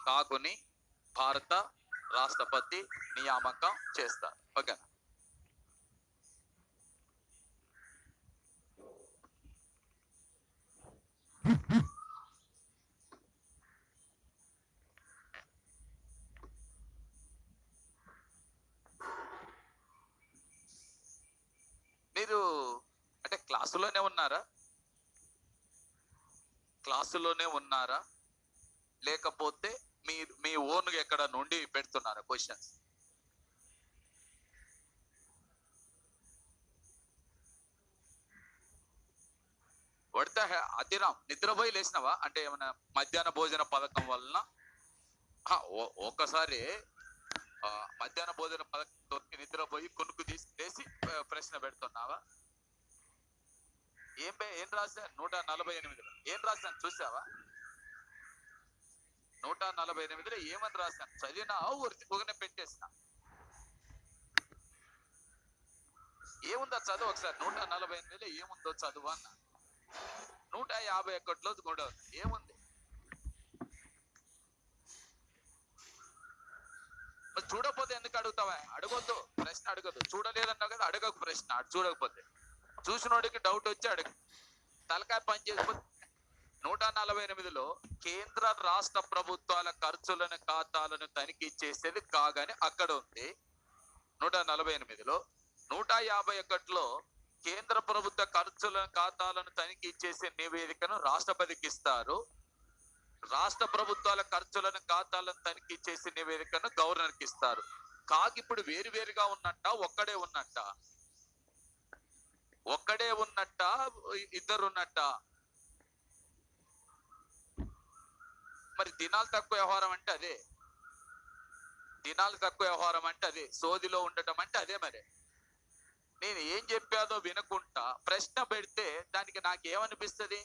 కాగుని భారత రాష్ట్రపతి నియామకం చేస్తారు. ఓకేనా? మీరు అంటే క్లాసులోనే ఉన్నారా లేకపోతే మీరు మీ ఓన్గా ఎక్కడ నుండి పెడుతున్నారా క్వశ్చన్స్? పడితే అదిరాం నిద్రపోయి లేచినవా అంటే ఏమైనా మధ్యాహ్న భోజన పథకం వలన ఒక్కసారి మధ్యాహ్న భోజన పథకంతో నిద్రపోయి కొనుక్కు తీసి ప్రశ్న పెడుతున్నావా? ఏం రాశాను 148లో ఏం రాశాను చూసావా? 148లో ఏమని రాశాను చదివినా ఒకనే పెట్టేసిన. ఏముందో చదువు ఒకసారి. 148లో ఏముందో చదువు అన్న. 151లో కూడా ఏముంది? చూడకపోతే ఎందుకు అడుగుతావా? అడగొద్దు, ప్రశ్న అడగదు. చూడలేదన్నావు కదా, అడగకు ప్రశ్న. చూడకపోతే చూసినోడికి డౌట్ వచ్చి అడగ తలకాయ పని చేసుకో. 148లో కేంద్ర రాష్ట్ర ప్రభుత్వాల ఖర్చులను ఖాతాలను తనిఖీ చేసేది కాగానే అక్కడ ఉంది 148లో. 151లో కేంద్ర ప్రభుత్వ ఖర్చులను ఖాతాలను తనిఖీ చేసే నివేదికను రాష్ట్రపతికి ఇస్తారు. రాష్ట్ర ప్రభుత్వాల ఖర్చులను ఖాతాలను తనిఖీ చేసే నివేదికను గవర్నర్కి ఇస్తారు. ఇప్పుడు వేరువేరుగా ఉన్నట్ట ఒక్కడే ఉన్నట్ట? ఇద్దరు ఉన్నట్ట? మరి దినాలు తక్కువ వ్యవహారం అంటే అదే. సోదిలో ఉండటం అంటే అదే. మరి నేను ఏం చెప్పాదో వినకుండా ప్రశ్న పెడితే దానికి నాకేమనిపిస్తుంది?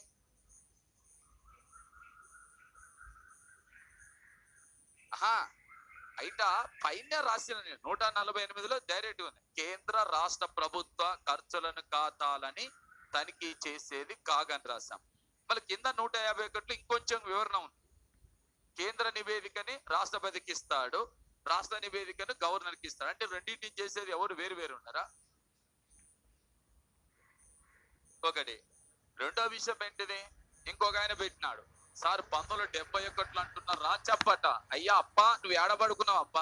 అయిట పైన రాసిన 148లో డైరెక్ట్ ఉంది, కేంద్ర రాష్ట్ర ప్రభుత్వ ఖర్చులను ఖాతాలని తనిఖీ చేసేది కాగని రాశాం. మళ్ళీ కింద 151లో ఇంకొంచెం వివరణ ఉంది. కేంద్ర నివేదికని రాష్ట్రపతికి ఇస్తాడు, రాష్ట్ర నివేదికను గవర్నర్కి ఇస్తాడు. అంటే రెండింటిని చేసేది ఎవరు? వేరు ఉన్నారా? ఒకటి. రెండో విషయం ఏంటిది? ఇంకొక ఆయన పెట్టినాడు, సార్ 1971 అంటున్నారు రా చెప్పట. అయ్యా అప్ప నువ్వు ఏడబడుకున్నావు అప్ప?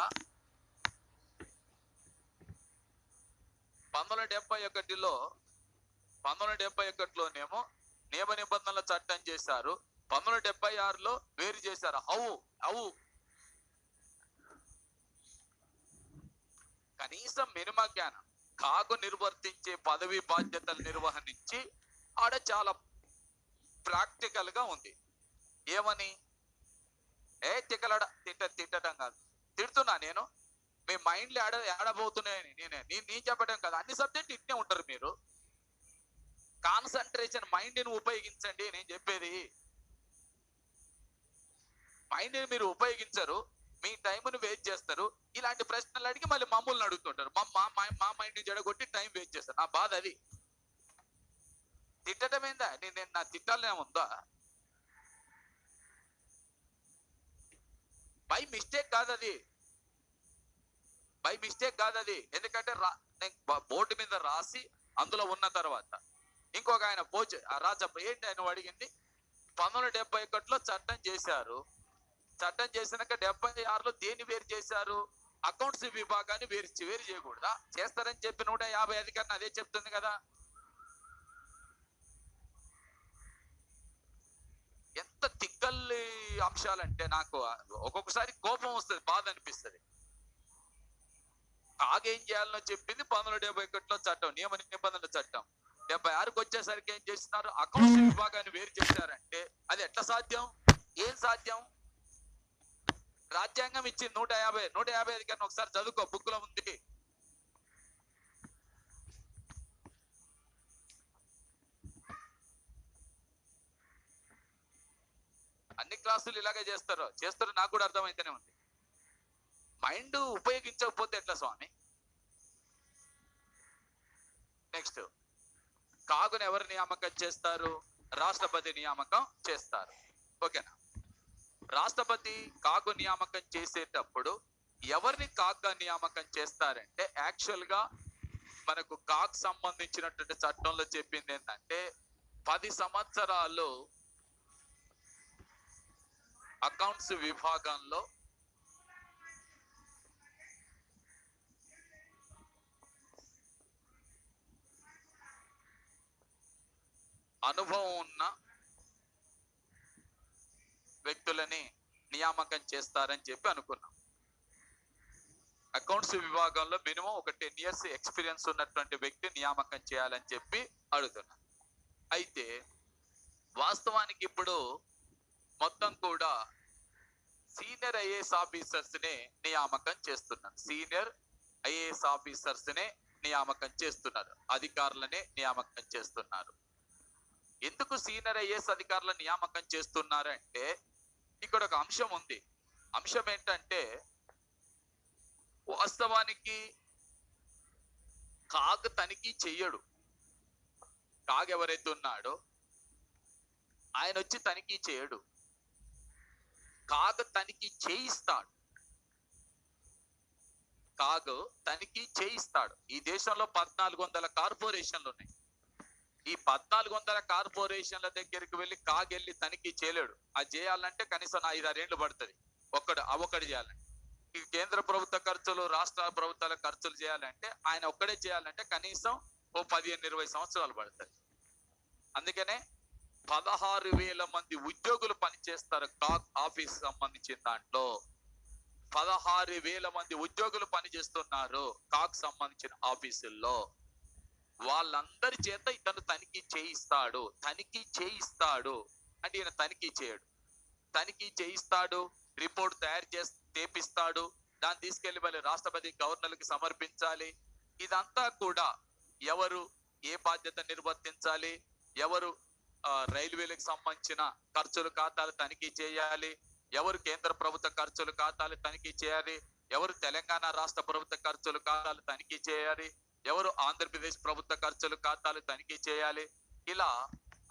1971లోనేమో నియమ నిబంధనల చట్టం చేశారు. 1976లో వేరు చేశారు. అవు కనీసం మినిమం జ్ఞానం. కాగు నిర్వర్తించే పదవి బాధ్యతల నిర్వహణించి ఆడ చాలా ప్రాక్టికల్ గా ఉంది. ఏమని? తిక్కలడ తిట్టడం కాదు, తిడుతున్నా నేను. మీ మైండ్లో ఏడబోతున్నాయని నేను చెప్పడం కాదు. అన్ని సబ్జెక్ట్ ఇట్నే ఉంటారు మీరు. కాన్సన్ట్రేషన్ మైండ్ ని ఉపయోగించండి. నేను చెప్పేది మైండ్ ని మీరు ఉపయోగించరు, మీ టైంను వేస్ట్ చేస్తారు. ఇలాంటి ప్రశ్నలు అడిగి మళ్ళీ మమ్మల్ని అడుగుతుంటారు. మా మైండ్ ని జడగొట్టి టైం వేస్ట్ చేస్తారు. నా బాధ అది. తిట్టడం ఏందా? నేను నా తిట్టాలనే ఉందా? బై మిస్టేక్ కాదు అది. ఎందుకంటే బోర్డు మీద రాసి అందులో ఉన్న తర్వాత ఇంకొక ఆయన రాజప్ప ఏంటి ఆయన అడిగింది, 1971లో చట్టం చేశారు. చట్టం చేసినాక 76లో దేన్ని వేరు చేశారు? అకౌంట్స్ విభాగాన్ని వేరు చేయకూడదా? చేస్తారని చెప్పి 150 అధికారిని అదే చెప్తుంది కదా. ఎంత తిక్కల్లి అంశాలంటే నాకు ఒక్కొక్కసారి కోపం వస్తుంది, బాధ అనిపిస్తుంది. కాగేం చేయాలనో చెప్పింది 1971లో చట్టం, నియమ నిబంధనల చట్టం. 76కి వచ్చేసరికి ఏం చేస్తున్నారు? అకౌంట్స్ విభాగాన్ని వేరు చేశారంటే అది ఎట్లా సాధ్యం? ఏం సాధ్యం? రాజ్యాంగం ఇచ్చింది 150 అధికారిని ఒకసారి చదువుకో, బుక్ లో ఉంది. అన్ని క్లాసులు ఇలాగే చేస్తారు. నాకు కూడా అర్థమైతేనే ఉంది. మైండ్ ఉపయోగించకపోతే ఎట్లా స్వామి? నెక్స్ట్, కాగును ఎవరు నియామకం చేస్తారు? రాష్ట్రపతి నియామకం చేస్తారు. ఓకేనా? రాష్ట్రపతి కాగు నియామకం చేసేటప్పుడు ఎవరిని కాగ్గా నియామకం చేస్తారంటే, యాక్చువల్ గా మనకు కాగ్ సంబంధించినటువంటి చట్టంలో చెప్పింది ఏంటంటే 10 సంవత్సరాలు అకౌంట్స్ విభాగంలో అనుభవం ఉన్న వ్యక్తులని నియామకం చేస్తారని చెప్పి అనుకున్నాం. అకౌంట్స్ విభాగంలో మినిమం ఒక 10 years ఎక్స్పీరియన్స్ ఉన్నటువంటి వ్యక్తి నియామకం చేయాలని చెప్పి అడుగుతున్నా. అయితే వాస్తవానికి ఇప్పుడు మొత్తం కూడా సీనియర్ ఐఏఎస్ ఆఫీసర్స్ నే నియామకం చేస్తున్నారు. సీనియర్ ఐఏఎస్ ఆఫీసర్స్ నే నియామకం చేస్తున్నారు, అధికారులనే నియామకం చేస్తున్నారు. ఎందుకు సీనియర్ ఐఏఎస్ అధికారుల నియామకం చేస్తున్నారంటే, ఇక్కడ ఒక అంశం ఉంది. అంశం ఏంటంటే, వాస్తవానికి కాగ్ తనిఖీ చెయ్యడు. కాగ్ ఎవరైతే ఉన్నాడో ఆయన వచ్చి తనిఖీ చేయడు, కాగ్ తనిఖీ చేయిస్తాడు. కాగ్ తనిఖీ చేయిస్తాడు. ఈ దేశంలో 1400 కార్పొరేషన్లు ఉన్నాయి. ఈ 1400 కార్పొరేషన్ల దగ్గరికి వెళ్ళి కాగ్ వెళ్ళి తనిఖీ చేయలేడు. అది చేయాలంటే కనీసం 5-6 ఏళ్ళు పడుతుంది. ఒకటి చేయాలంటే, ఈ కేంద్ర ప్రభుత్వ ఖర్చులు, రాష్ట్ర ప్రభుత్వాల ఖర్చులు చేయాలంటే ఆయన ఒక్కడే చేయాలంటే కనీసం ఓ 15-20 సంవత్సరాలు పడుతుంది. అందుకనే 16,000 మంది ఉద్యోగులు పనిచేస్తారు కాగ్ ఆఫీస్ సంబంధించిన దాంట్లో. 16,000 మంది ఉద్యోగులు పనిచేస్తున్నారు కాగ్ సంబంధించిన ఆఫీసుల్లో. వాళ్ళందరి చేత ఇతను తనిఖీ చేయిస్తాడు. తనిఖీ చేయిస్తాడు అంటే ఈయన తనిఖీ చేయడు. తనిఖీ చేయిస్తాడు, రిపోర్ట్ తయారు చేసి తెప్పిస్తాడు, దాన్ని తీసుకెళ్లి మళ్ళీ రాష్ట్రపతి గవర్నర్కి సమర్పించాలి. ఇదంతా కూడా ఎవరు ఏ బాధ్యత నిర్వర్తించాలి, ఎవరు రైల్వేలకు సంబంధించిన ఖర్చుల ఖాతాలు తనిఖీ చేయాలి, ఎవరు కేంద్ర ప్రభుత్వ ఖర్చుల ఖాతాలు తనిఖీ చేయాలి, ఎవరు తెలంగాణ రాష్ట్ర ప్రభుత్వ ఖర్చుల ఖాతాలు తనిఖీ చేయాలి, ఎవరు ఆంధ్రప్రదేశ్ ప్రభుత్వ ఖర్చుల ఖాతాలు తనిఖీ చేయాలి. ఇలా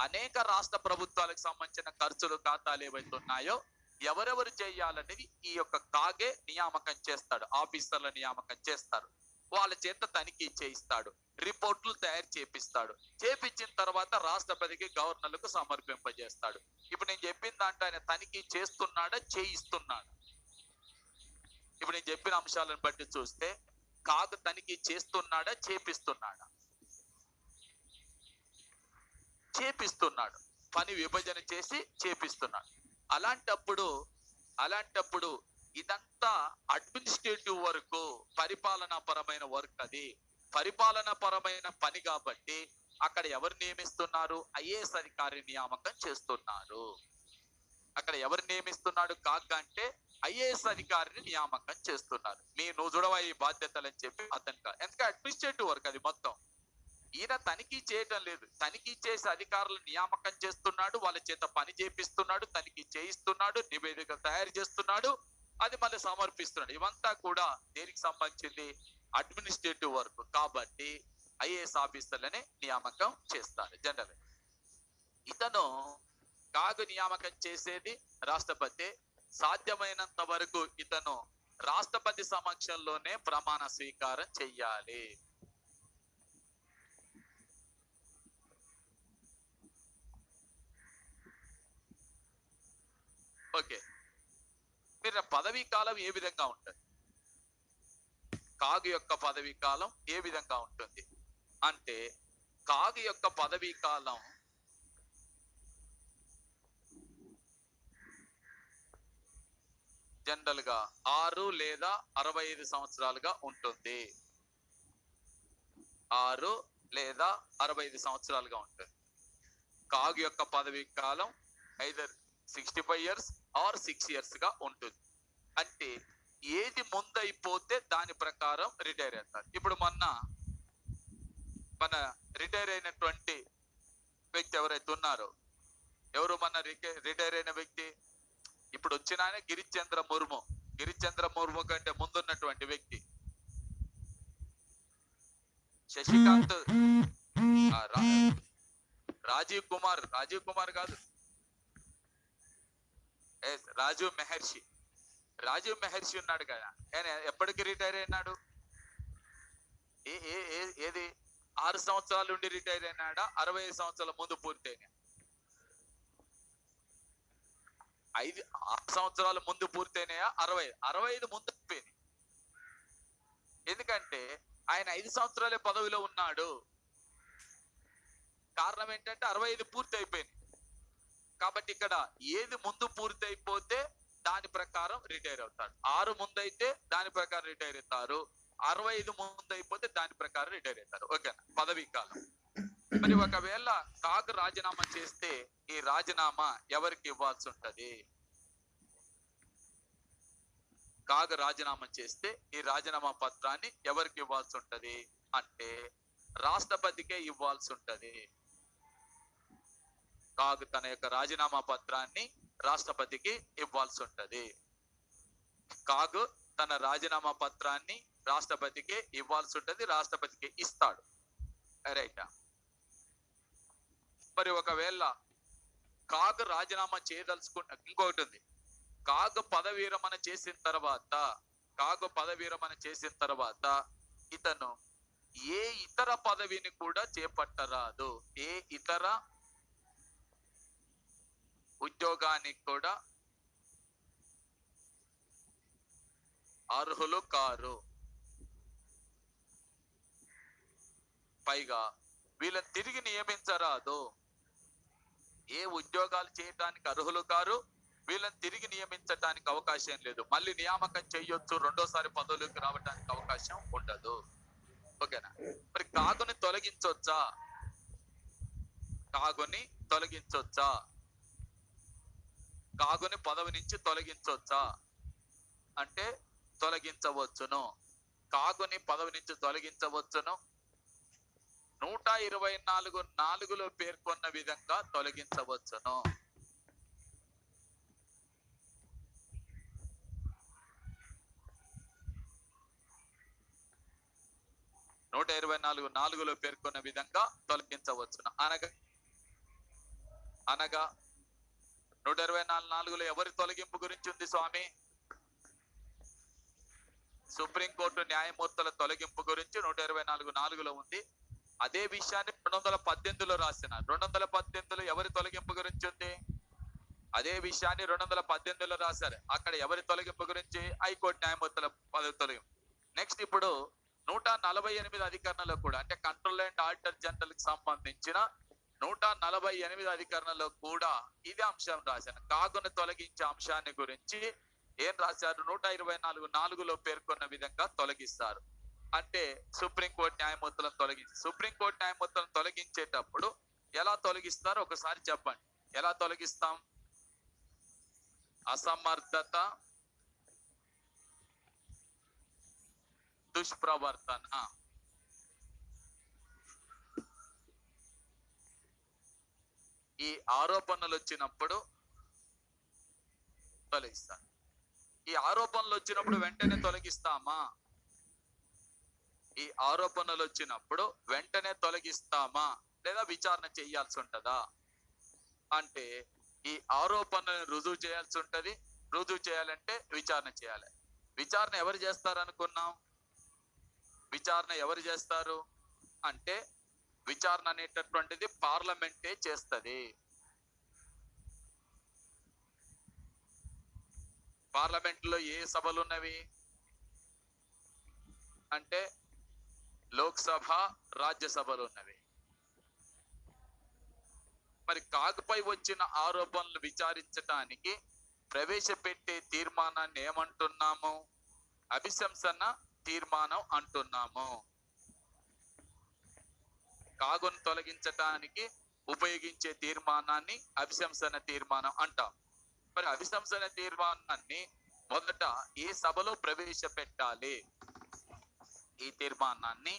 అనేక రాష్ట్ర ప్రభుత్వాలకు సంబంధించిన ఖర్చులు ఖాతాలు ఏవైతే ఉన్నాయో ఎవరెవరు చేయాలనేది ఈ యొక్క కాగే నియామకం చేస్తాడు. ఆఫీసర్ల నియామకం చేస్తారు. వాళ్ళ చేత తనిఖీ చేయిస్తాడు, రిపోర్ట్లు తయారు చేపిస్తాడు. చేపించిన తర్వాత రాష్ట్రపతికి గవర్నర్లకు సమర్పింపజేస్తాడు. ఇప్పుడు నేను చెప్పిన దాంట్లో ఆయన తనిఖీ చేస్తున్నాడా చేయిస్తున్నాడా? ఇప్పుడు నేను చెప్పిన అంశాలను బట్టి చూస్తే కాగ్ తనిఖీ చేస్తున్నాడా చేపిస్తున్నాడా? చేపిస్తున్నాడు. పని విభజన చేసి చేపిస్తున్నాడు. అలాంటప్పుడు ఇదంతా అడ్మినిస్ట్రేటివ్ వర్క్, పరిపాలనా పరమైన వర్క్. అది పరిపాలనా పరమైన పని కాబట్టి అక్కడ ఎవరు నియమిస్తున్నారు? ఐఏఎస్ అధికారి నియామకం చేస్తున్నారు. అక్కడ ఎవరు నియమిస్తున్నాడు? కాగ్ అంటే ఐఏఎస్ అధికారిని నియామకం చేస్తున్నారు. నువ్వు చూడవా ఈ బాధ్యతలు అని చెప్పి అతనికి, ఎందుకంటే అడ్మినిస్ట్రేటివ్ వర్క్ అది మొత్తం. ఈయన తనిఖీ చేయటం లేదు, తనిఖీ చేసి అధికారులు నియామకం చేస్తున్నాడు, వాళ్ళ చేత పని చేపిస్తున్నాడు, తనిఖీ చేయిస్తున్నాడు, నివేదిక తయారు చేస్తున్నాడు, అది మళ్ళీ సమర్పిస్తున్నాడు. ఇవంతా కూడా దేనికి సంబంధించింది? Administrative work. కాబట్టి ఐఏఎస్ ఆఫీసర్లనే నియామకం చేస్తారు జనరల్. ఇతను కాగ్ నియామకం చేసేది రాష్ట్రపతి. సాధ్యమైనంత వరకు ఇతను రాష్ట్రపతి సమక్షంలోనే ప్రమాణ స్వీకారం చెయ్యాలి. ఓకే, మీరు పదవీ కాలం ఏ విధంగా ఉంటుంది? కాగ్ యొక్క పదవీ కాలం ఏ విధంగా ఉంటుంది అంటే, కాగ్ యొక్క పదవీ కాలం జనరల్ గా 6 లేదా 65 సంవత్సరాలుగా ఉంటుంది. 6 లేదా 65 సంవత్సరాలుగా ఉంటుంది. కాగ్ యొక్క పదవీ కాలం ఐదర్ 65 years ఆర్ 6 years గా ఉంటుంది. అంటే ఏది ముందైపోతే దాని ప్రకారం రిటైర్ అవుతారు. ఇప్పుడు మన రిటైర్ అయినటువంటి వ్యక్తి ఎవరైతే ఉన్నారో, ఎవరు మన రిటైర్ అయిన వ్యక్తి? ఇప్పుడు వచ్చిన ఆయన గిరిచంద్ర ముర్ము. గిరిచంద్ర ముర్ము కంటే ముందున్నటువంటి వ్యక్తి శశికాంత్, రాజీవ్ కుమార్ కాదు, రాజీవ్ మెహర్షి ఉన్నాడు కదా, ఆయన ఎప్పటికి రిటైర్ అయినాడు? ఏది 6 సంవత్సరాల నుండి రిటైర్ అయినాడా? 65 సంవత్సరాల ముందు పూర్తయినా? 6 సంవత్సరాల ముందు పూర్తయినాయా? 65 ముందు అయిపోయింది. ఎందుకంటే ఆయన 5 సంవత్సరాలే పదవిలో ఉన్నాడు. కారణం ఏంటంటే 65 పూర్తి అయిపోయింది. కాబట్టి ఇక్కడ ఏది ముందు పూర్తి అయిపోతే దాని ప్రకారం రిటైర్ అవుతాడు. 6 ముందు అయితే దాని ప్రకారం రిటైర్ అవుతారు, 65 ముందు అయిపోతే దాని ప్రకారం రిటైర్ అవుతారు. ఓకేనా? పదవీ కాలం. మరి ఒకవేళ కాగ్ రాజీనామా చేస్తే ఈ రాజీనామా ఎవరికి ఇవ్వాల్సి ఉంటది? కాగ్ రాజీనామా చేస్తే ఈ రాజీనామా పత్రాన్ని ఎవరికి ఇవ్వాల్సి ఉంటది అంటే రాష్ట్రపతికే ఇవ్వాల్సి ఉంటది. కాగ్ తన యొక్క రాజీనామా పత్రాన్ని రాష్ట్రపతికి ఇవ్వాల్సి ఉంటది. కాగ్ తన రాజీనామా పత్రాన్ని రాష్ట్రపతికి ఇవ్వాల్సి ఉంటది, రాష్ట్రపతికి ఇస్తాడు. రైటా? మరి ఒకవేళ కాగ్ రాజీనామా చేయదలుచుకున్న ఇంకొకటి ఉంది. కాగ్ పదవి విరమణ చేసిన తర్వాత ఇతను ఏ ఇతర పదవిని కూడా చేపట్టరాదు. ఏ ఇతర ఉద్యోగానికి కూడా అర్హులు కారు. పైగా వీళ్ళని తిరిగి నియమించరాదు. ఏ ఉద్యోగాలు చేయటానికి అర్హులు కారు, వీళ్ళని తిరిగి నియమించటానికి అవకాశం లేదు. మళ్ళీ నియామకం చేయొచ్చు, రెండోసారి పదవులకు రావడానికి అవకాశం ఉండదు. ఓకేనా? మరి కాగుని తొలగించొచ్చా? కాగుని పదవి నుంచి తొలగించొచ్చా అంటే తొలగించవచ్చును. కాగుని పదవి నుంచి తొలగించవచ్చును. 124(4)లో పేర్కొన్న విధంగా తొలగించవచ్చును. (124)(4)లో పేర్కొన్న విధంగా తొలగించవచ్చును. అనగా 124(4)లో ఎవరి తొలగింపు గురించి ఉంది స్వామి? సుప్రీంకోర్టు న్యాయమూర్తుల తొలగింపు గురించి 124(4)లో ఉంది. అదే విషయాన్ని 218లో రాసినారు. 218లో ఎవరి తొలగింపు గురించి ఉంది? అదే విషయాన్ని 218లో రాశారు. అక్కడ ఎవరి తొలగింపు గురించి? హైకోర్టు న్యాయమూర్తుల పదవి తొలగింపు. నెక్స్ట్ ఇప్పుడు 148 అధికరణలో కూడా, అంటే కంట్రోల్ అండ్ ఆడిటర్ జనరల్ కి సంబంధించిన 148 అధికరణలో కూడా ఇదే అంశం రాశాను. కాగును తొలగించే అంశాన్ని గురించి ఏం రాశారు? 124(4)లో పేర్కొన్న విధంగా తొలగిస్తారు. అంటే సుప్రీంకోర్టు న్యాయమూర్తులను తొలగించేటప్పుడు ఎలా తొలగిస్తారో ఒకసారి చెప్పండి. ఎలా తొలగిస్తాం? అసమర్థత, దుష్ప్రవర్తన, ఈ ఆరోపణలు వచ్చినప్పుడు తొలగిస్తాను. ఈ ఆరోపణలు వచ్చినప్పుడు వెంటనే తొలగిస్తామా? ఈ ఆరోపణలు వచ్చినప్పుడు వెంటనే తొలగిస్తామా లేదా విచారణ చేయాల్సి ఉంటదా అంటే ఈ ఆరోపణలను రుజువు చేయాల్సి ఉంటది. రుజువు చేయాలంటే విచారణ చేయాలి. విచారణ ఎవరు చేస్తారు అనుకున్నాం? విచారణ ఎవరు చేస్తారు అంటే విచారణ అనేటటువంటిది పార్లమెంటే చేస్తది. పార్లమెంట్ లో ఏ సభలు ఉన్నవి అంటే లోక్సభ, రాజ్యసభలు ఉన్నవి. మరి కాగుపై వచ్చిన ఆరోపణలు విచారించడానికి ప్రవేశపెట్టే తీర్మానాన్ని ఏమంటున్నాము? అభిశంసన తీర్మానం అంటున్నాము. కాగును తొలగించటానికి ఉపయోగించే తీర్మానాన్ని అభిశంసన తీర్మానం అంటాం. మరి అభిశంసన తీర్మానాన్ని మొదట ఏ సభలో ప్రవేశపెట్టాలి? ఈ తీర్మానాన్ని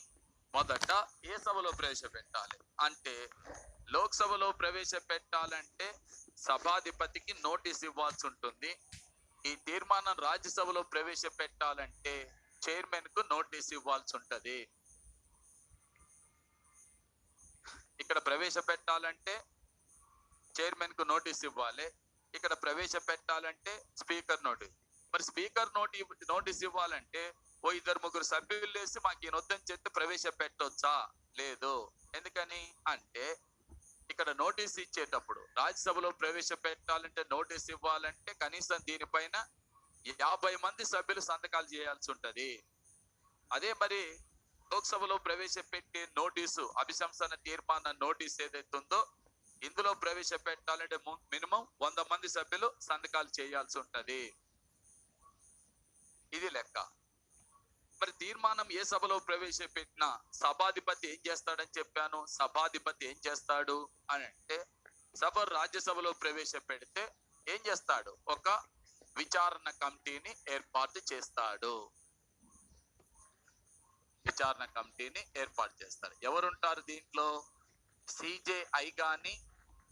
మొదట ఏ సభలో ప్రవేశపెట్టాలి అంటే లోక్సభలో ప్రవేశపెట్టాలంటే సభాధిపతికి నోటీస్ ఇవ్వాల్సి ఉంటుంది. ఈ తీర్మానం రాజ్యసభలో ప్రవేశపెట్టాలంటే చైర్మన్ కు నోటీస్ ఇవ్వాల్సి ఉంటది. ఇక్కడ ప్రవేశపెట్టాలంటే చైర్మన్ కు నోటీస్ ఇవ్వాలి. ఇక్కడ ప్రవేశపెట్టాలంటే స్పీకర్ నోటీస్. మరి స్పీకర్ నోటీస్ ఇవ్వాలంటే ఓ ఇద్దరు ముగ్గురు సభ్యులు వేసి మాకు ఈయన వద్దని చెప్తే ప్రవేశపెట్టొచ్చా? లేదు. ఎందుకని అంటే ఇక్కడ నోటీస్ ఇచ్చేటప్పుడు రాజ్యసభలో ప్రవేశపెట్టాలంటే నోటీస్ ఇవ్వాలంటే కనీసం దీనిపైన 50 మంది సభ్యులు సంతకాలు చేయాల్సి ఉంటది. అదే మరి లోక్సభలో ప్రవేశపెట్టే నోటీసు అభిశంసన తీర్మాన నోటీస్ ఏదైతే ఉందో ఇందులో ప్రవేశపెట్టాలంటే మినిమం 100 మంది సభ్యులు సంతకాలు చేయాల్సి ఉంటది. ఇది లెక్క. మరి తీర్మానం ఏ సభలో ప్రవేశపెట్టినా సభాధిపతి ఏం చేస్తాడని చెప్పాను. సభాధిపతి ఏం చేస్తాడు అని అంటే సభ రాజ్యసభలో ప్రవేశపెడితే ఏం చేస్తాడు? ఒక విచారణ కమిటీని ఏర్పాటు చేస్తాడు. విచారణ కమిటీని ఏర్పాటు చేస్తాడు. ఎవరుంటారు దీంట్లో? సిజేఐ గాని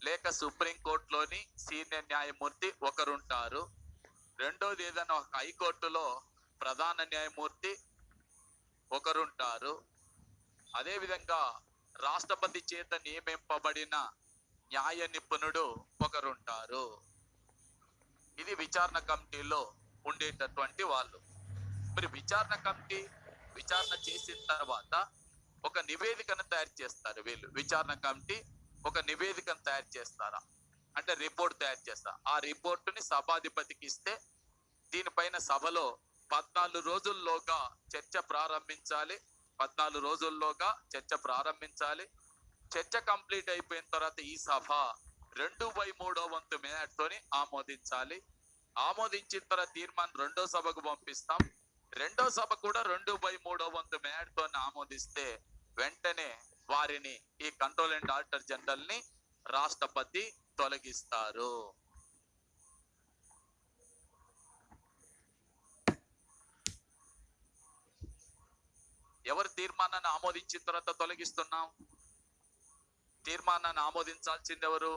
లేక సుప్రీంకోర్టులోని సీనియర్ న్యాయమూర్తి ఒకరుంటారు. రెండోది ఏదైనా ఒక హైకోర్టులో ప్రధాన న్యాయమూర్తి ఒకరుంటారు. అదే విధంగా రాష్ట్రపతి చేత నియమింపబడిన న్యాయ నిపుణుడు ఒకరుంటారు. ఇది విచారణ కమిటీలో ఉండేటటువంటి వాళ్ళు. మరి విచారణ కమిటీ విచారణ చేసిన తర్వాత ఒక నివేదికను తయారు చేస్తారు. వీళ్ళు విచారణ కమిటీ ఒక నివేదికను తయారు చేస్తారా అంటే రిపోర్ట్ తయారు చేస్తారు. ఆ రిపోర్టుని సభాధిపతికి ఇస్తే దీనిపైన సభలో 14 రోజుల్లోగా చర్చ ప్రారంభించాలి. 14 రోజుల్లోగా చర్చ ప్రారంభించాలి. చర్చ కంప్లీట్ అయిపోయిన తర్వాత ఈ సభ 2/3 వంతు మేరతోని ఆమోదించాలి. ఆమోదించిన తర్వాత తీర్మానం రెండో సభకు పంపిస్తాం. రెండో సభ కూడా 2/3 వంతు మేరతో ఆమోదిస్తే వెంటనే వారిని ఈ కంట్రోల్ అండ్ ఆడిటర్ జనరల్ ని రాష్ట్రపతి తొలగిస్తారు. ఎవరు తీర్మానాన్ని ఆమోదించిన తర్వాత తొలగిస్తున్నాం? తీర్మానాన్ని ఆమోదించాల్సింది ఎవరు?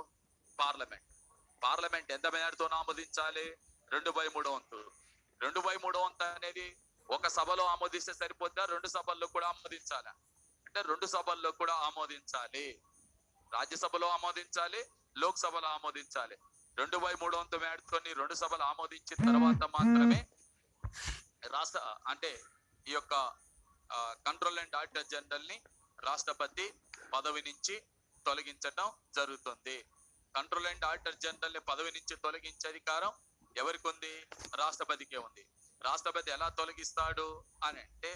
పార్లమెంట్. పార్లమెంట్ ఎంత మేరతో ఆమోదించాలి? 2/3 వంతు. 2/3 వంతు అనేది ఒక సభలో ఆమోదిస్తే సరిపోద్దా? 2 సభల్లో కూడా ఆమోదించాలి. అంటే 2 సభల్లో కూడా ఆమోదించాలి. రాజ్యసభలో ఆమోదించాలి, లోక్సభలో ఆమోదించాలి. 2/3 వంతు మేరతో 2 సభలు ఆమోదించిన తర్వాత మాత్రమే రాష్ట్ర అంటే ఈ యొక్క కంట్రోల్ అండ్ ఆడిటర్ జనరల్ ని రాష్ట్రపతి పదవి నుంచి తొలగించడం జరుగుతుంది. కంట్రోల్ అండ్ ఆడిటర్ జనరల్ ని పదవి నుంచి తొలగించే అధికారం ఎవరికి ఉంది? రాష్ట్రపతికే ఉంది. రాష్ట్రపతి ఎలా తొలగిస్తాడు అని అంటే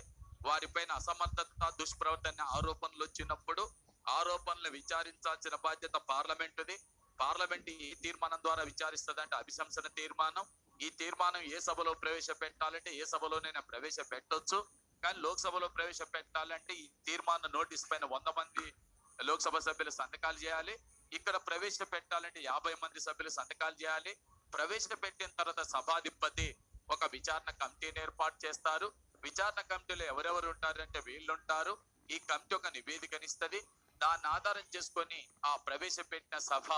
వారిపైన అసమర్థత దుష్ప్రవర్తన ఆరోపణలు వచ్చినప్పుడు ఆరోపణలు విచారించాల్సిన బాధ్యత పార్లమెంటుది. పార్లమెంట్ ఈ తీర్మానం ద్వారా విచారిస్తుంది అంటే అభిశంసన తీర్మానం. ఈ తీర్మానం ఏ సభలో ప్రవేశపెట్టాలంటే ఏ సభలోనైనా ప్రవేశపెట్టొచ్చు. కానీ లోక్సభలో ప్రవేశపెట్టాలంటే ఈ తీర్మాన నోటీస్ పైన 100 మంది లోక్సభ సభ్యులు సంతకాలు చేయాలి. ఇక్కడ ప్రవేశపెట్టాలంటే 50 మంది సభ్యులు సంతకాలు చేయాలి. ప్రవేశపెట్టిన తర్వాత సభాధిపతి ఒక విచారణ కమిటీని ఏర్పాటు చేస్తారు. విచారణ కమిటీలో ఎవరెవరు ఉంటారంటే వీళ్ళు ఉంటారు. ఈ కమిటీ ఒక నివేదికనిస్తుంది. దాన్ని ఆధారం చేసుకొని ఆ ప్రవేశపెట్టిన సభ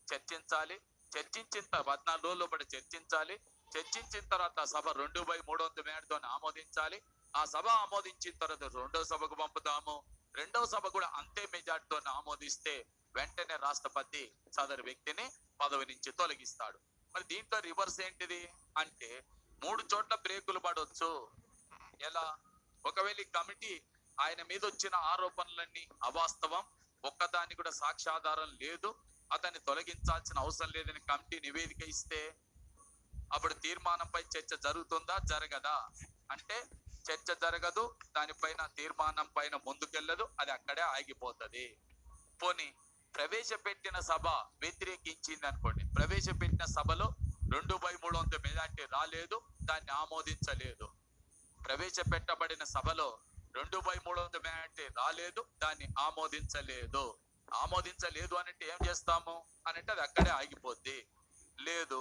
చర్చించాలి. చర్చించిన 14 రోజుల పాటు చర్చించాలి. చర్చించిన తర్వాత సభ 2/3 వంతు మేరతో ఆమోదించాలి. ఆ సభ ఆమోదించిన తర్వాత రెండో సభకు పంపుతాము. రెండవ సభ కూడా అంతే మెజార్టీతో ఆమోదిస్తే వెంటనే రాష్ట్రపతి సదరు వ్యక్తిని పదవి నుంచి తొలగిస్తాడు. మరి దీంట్లో రివర్స్ ఏంటిది అంటే 3 చోట్ల బ్రేకులు పడవచ్చు. ఎలా? ఒకవేళ ఈ కమిటీ ఆయన మీద వచ్చిన ఆరోపణలన్నీ అవాస్తవం, ఒక్కదాన్ని కూడా సాక్ష్యాధారం లేదు, అతన్ని తొలగించాల్సిన అవసరం లేదని కమిటీ నివేదిక ఇస్తే అప్పుడు తీర్మానంపై చర్చ జరుగుతుందా? జరగదా? అంటే చర్చ జరగదు. దానిపైన తీర్మానం పైన ముందుకెళ్ళదు. అది అక్కడే ఆగిపోతుంది. పోనీ ప్రవేశపెట్టిన సభ వ్యతిరేకించింది అనుకోండి. ప్రవేశపెట్టిన సభలో 2/3 వంతు మెజార్టీ రాలేదు, దాన్ని ఆమోదించలేదు. ప్రవేశపెట్టబడిన సభలో 2/3 వంతు మెజార్టీ రాలేదు, దాన్ని ఆమోదించలేదు. ఆమోదించలేదు అంటే ఏం చేస్తాము అంటే అది అక్కడే ఆగిపోద్ది. లేదు,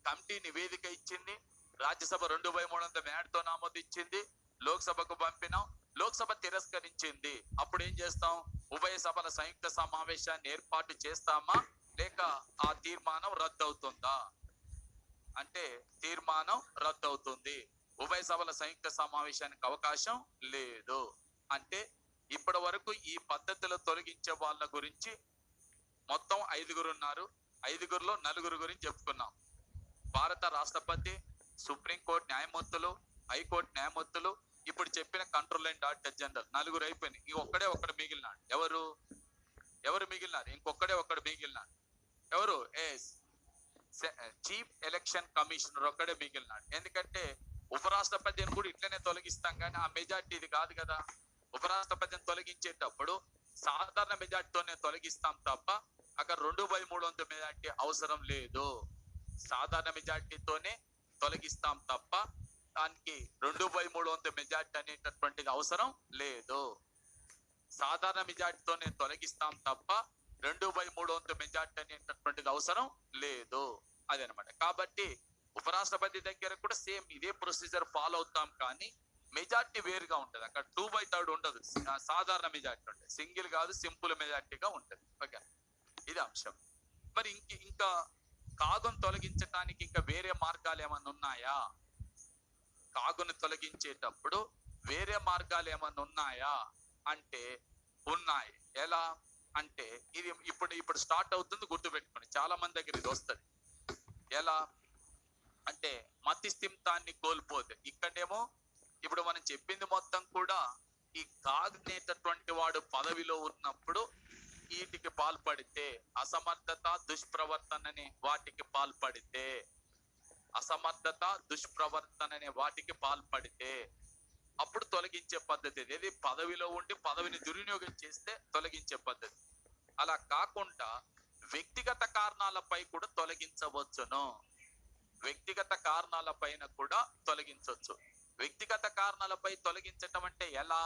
కమిటీ నివేదిక ఇచ్చింది, రాజ్యసభ 2/3 వంతు మెజార్టీతో ఆమోదించింది, లోక్సభకు పంపినాం, లోక్సభ తిరస్కరించింది. అప్పుడు ఏం చేస్తాం? ఉభయ సభల సంయుక్త సమావేశాన్ని ఏర్పాటు చేస్తామా లేక ఆ తీర్మానం రద్దవుతుందా అంటే తీర్మానం రద్దవుతుంది. ఉభయ సభల సంయుక్త సమావేశానికి అవకాశం లేదు. అంటే ఇప్పటి వరకు ఈ పద్ధతిలో తొలగించే వాళ్ళ గురించి మొత్తం 5 ఉన్నారు. 5లో 4 గురించి చెప్పుకున్నాం. భారత రాష్ట్రపతి, సుప్రీంకోర్టు న్యాయమూర్తులు, హైకోర్టు న్యాయమూర్తులు, ఇప్పుడు చెప్పిన కంట్రోల్ అండ్ ఆడిటర్ జనరల్, నలుగురు అయిపోయినాయి. ఒక్కడు మిగిలినాడు. ఎవరు మిగిలినారు? ఒక్కడు మిగిలినాడు. ఎవరు? చీఫ్ ఎలక్షన్ కమిషనర్ ఒక్కడే మిగిలినాడు. ఎందుకంటే ఉపరాష్ట్రపతిని కూడా ఇట్లనే తొలగిస్తాం, కానీ ఆ మెజార్టీ ఇది కాదు కదా. ఉపరాష్ట్రపతిని తొలగించేటప్పుడు సాధారణ మెజార్టీతోనే తొలగిస్తాం తప్ప అక్కడ 2/3 మెజార్టీ అవసరం లేదు. సాధారణ మెజార్టీతోనే తొలగిస్తాం తప్ప దానికి 2/3 మెజార్టీ అనేటటువంటిది అవసరం లేదు. సాధారణ మెజార్టీతోనే తొలగిస్తాం తప్ప 2/3 మెజార్టీ అనేటటువంటిది అవసరం లేదు. అదనమాట. కాబట్టి ఉపరాష్ట్రపతి దగ్గర కూడా సేమ్ ఇదే ప్రొసీజర్ ఫాలో అవుతాం, కానీ మెజార్టీ వేరుగా ఉంటది. అక్కడ 2/3 ఉండదు, సాధారణ మెజార్టీ ఉంటుంది. సింగిల్ కాదు, సింపుల్ మెజార్టీగా ఉంటది. ఓకే, ఇది అంశం. మరి ఇంకా కాగును తొలగించటానికి ఇంకా వేరే మార్గాలు ఏమన్నా ఉన్నాయా? కాగును తొలగించేటప్పుడు వేరే మార్గాలు ఏమన్నా ఉన్నాయా అంటే ఉన్నాయి. ఎలా అంటే ఇది ఇప్పుడు స్టార్ట్ అవుతుంది, గుర్తుపెట్టుకోండి. చాలా మంది దగ్గర ఇది వస్తుంది. ఎలా అంటే మతిస్థిమితాన్ని కోల్పోతే. ఇక్కడేమో ఇప్పుడు మనం చెప్పింది మొత్తం కూడా ఈ కాగనేటటువంటి వాడు పదవిలో ఉన్నప్పుడు వీటికి పాల్పడితే, అసమర్థత, దుష్ప్రవర్తనని వాటికి పాల్పడితే, అసమర్థత, దుష్ప్రవర్తననే వాటికి పాల్పడితే అప్పుడు తొలగించే పద్ధతి. ఇది పదవిలో ఉండి పదవిని దుర్వినియోగం చేస్తే తొలగించే పద్ధతి. అలా కాకుండా వ్యక్తిగత కారణాలపై కూడా తొలగించవచ్చును. వ్యక్తిగత కారణాల పైన కూడా తొలగించవచ్చు. వ్యక్తిగత కారణాలపై తొలగించటం అంటే ఎలా?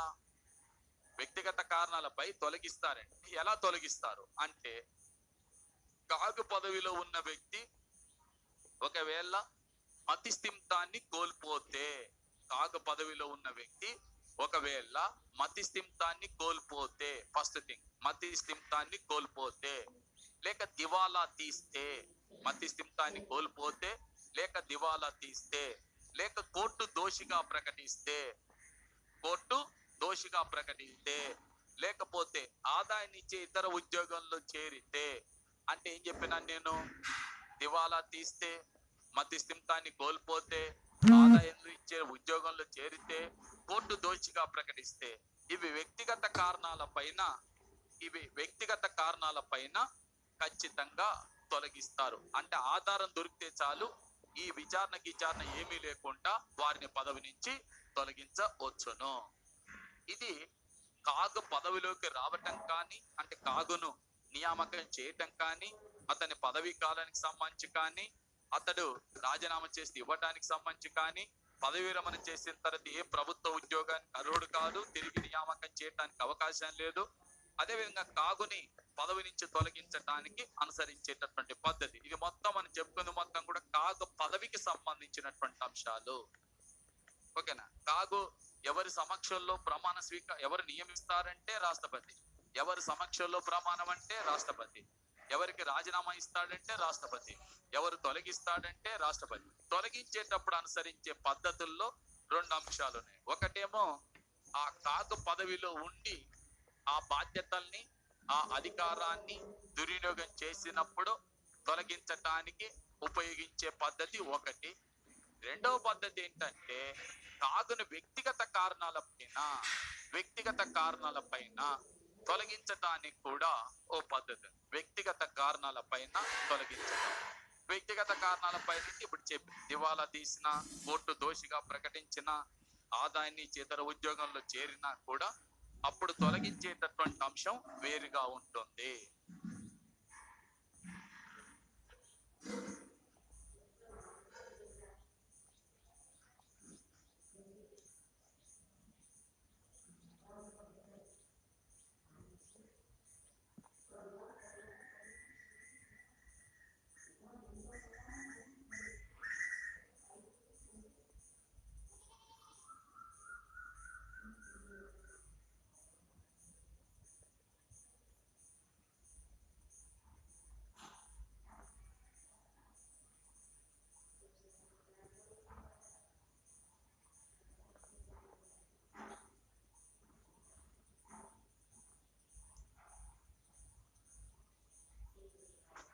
వ్యక్తిగత కారణాలపై తొలగిస్తారంటే ఎలా తొలగిస్తారు అంటే, కాగు పదవిలో ఉన్న వ్యక్తి ఒకవేళ మతిస్థిమితాన్ని కోల్పోతే, కాగు పదవిలో ఉన్న వ్యక్తి ఒకవేళ మతిస్థిమితాన్ని కోల్పోతే, ఫస్ట్ థింగ్ మతిస్థిమితాన్ని కోల్పోతే, లేక దివాలా తీస్తే, మతిస్థిమితాన్ని కోల్పోతే లేక దివాలా తీస్తే, లేక కోర్టు దోషిగా ప్రకటిస్తే, లేకపోతే ఆదాయాన్నిచ్చే ఇతర ఉద్యోగంలో చేరితే. అంటే ఏం చెప్పినాను నేను? దివాలా తీస్తే, మతిస్థిమితాన్ని కోల్పోతే, ఆదాయం ఇచ్చే ఉద్యోగంలో చేరితే, కోర్టు దోషిగా ప్రకటిస్తే, ఇవి వ్యక్తిగత కారణాల పైన ఖచ్చితంగా తొలగిస్తారు. అంటే ఆధారం దొరికితే చాలు, ఈ విచారణ ఏమీ లేకుండా వారిని పదవి నుంచి తొలగించవచ్చును. ఇది కాగు పదవిలోకి రావటం కానీ, అంటే కాగును నియామకం చేయటం కానీ, అతని పదవీ కాలానికి సంబంధించి కానీ, అతడు రాజీనామా చేసి ఇవ్వటానికి సంబంధించి కానీ, పదవి విరమణ చేసిన తర్వాత ఏ ప్రభుత్వ ఉద్యోగానికి అర్హుడు కాదు, తిరిగి నియామకం చేయడానికి అవకాశం లేదు. అదేవిధంగా కాగుని పదవి నుంచి తొలగించడానికి అనుసరించేటటువంటి పద్ధతి. ఇది మొత్తం మనం చెప్పుకుంది మొత్తం కూడా కాగు పదవికి సంబంధించినటువంటి అంశాలు. ఓకేనా? కాగు ఎవరి సమక్షంలో ప్రమాణ ఎవరు నియమిస్తారంటే రాష్ట్రపతి. ఎవరి సమక్షంలో ప్రమాణం అంటే రాష్ట్రపతి. ఎవరికి రాజీనామా ఇస్తాడంటే రాష్ట్రపతి. ఎవరు తొలగిస్తాడంటే రాష్ట్రపతి. తొలగించేటప్పుడు అనుసరించే పద్ధతుల్లో 2 అంశాలు ఉన్నాయి. ఒకటేమో ఆ కాగు పదవిలో ఉండి ఆ బాధ్యతల్ని, ఆ అధికారాన్ని దుర్వినియోగం చేసినప్పుడు తొలగించటానికి ఉపయోగించే పద్ధతి ఒకటి. రెండవ పద్ధతి ఏంటంటే కాగును వ్యక్తిగత కారణాల పైన తొలగించటానికి కూడా ఓ పద్ధతి. వ్యక్తిగత కారణాల పైన తొలగించటం. వ్యక్తిగత కారణాల పైన ఇప్పుడు చెప్పి దివాలా తీసిన, కోర్టు దోషిగా ప్రకటించిన, ఆదాయాన్ని ఇతర ఉద్యోగంలో చేరినా కూడా అప్పుడు తొలగించేటటువంటి అంశం వేరుగా ఉంటుంది.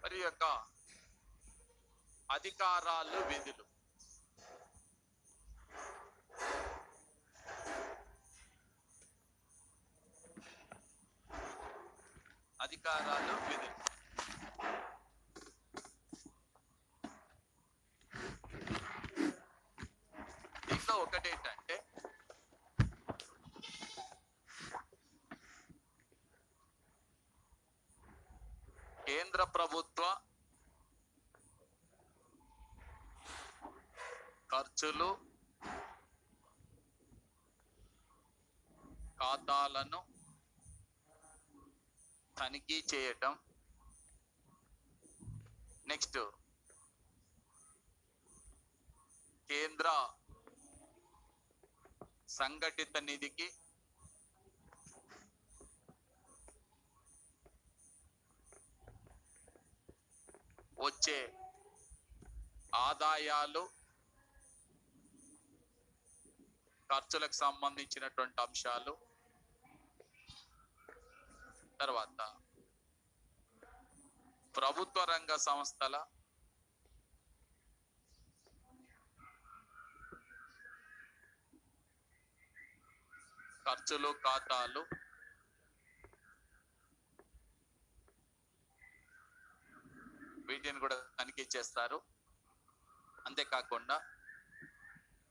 మరి యొక్క అధికారాలు, విధులు. అధికారాలు, విధులు. దీంట్లో ఒకటేంటంటే కేంద్ర ప్రభుత్వ ఖర్చులు, ఖాతాలను తనిఖీ చేయటం. నెక్స్ట్ కేంద్ర సంఘటిత నిధికి వచ్చే ఆదాయాలు, ఖర్చులకు సంబంధించినటువంటి అంశాలు. తర్వాత ప్రభుత్వ రంగ సంస్థల ఖర్చులు, ఖాతాలు. వీటిని కూడా తనిఖీ చేస్తారు. అంతేకాకుండా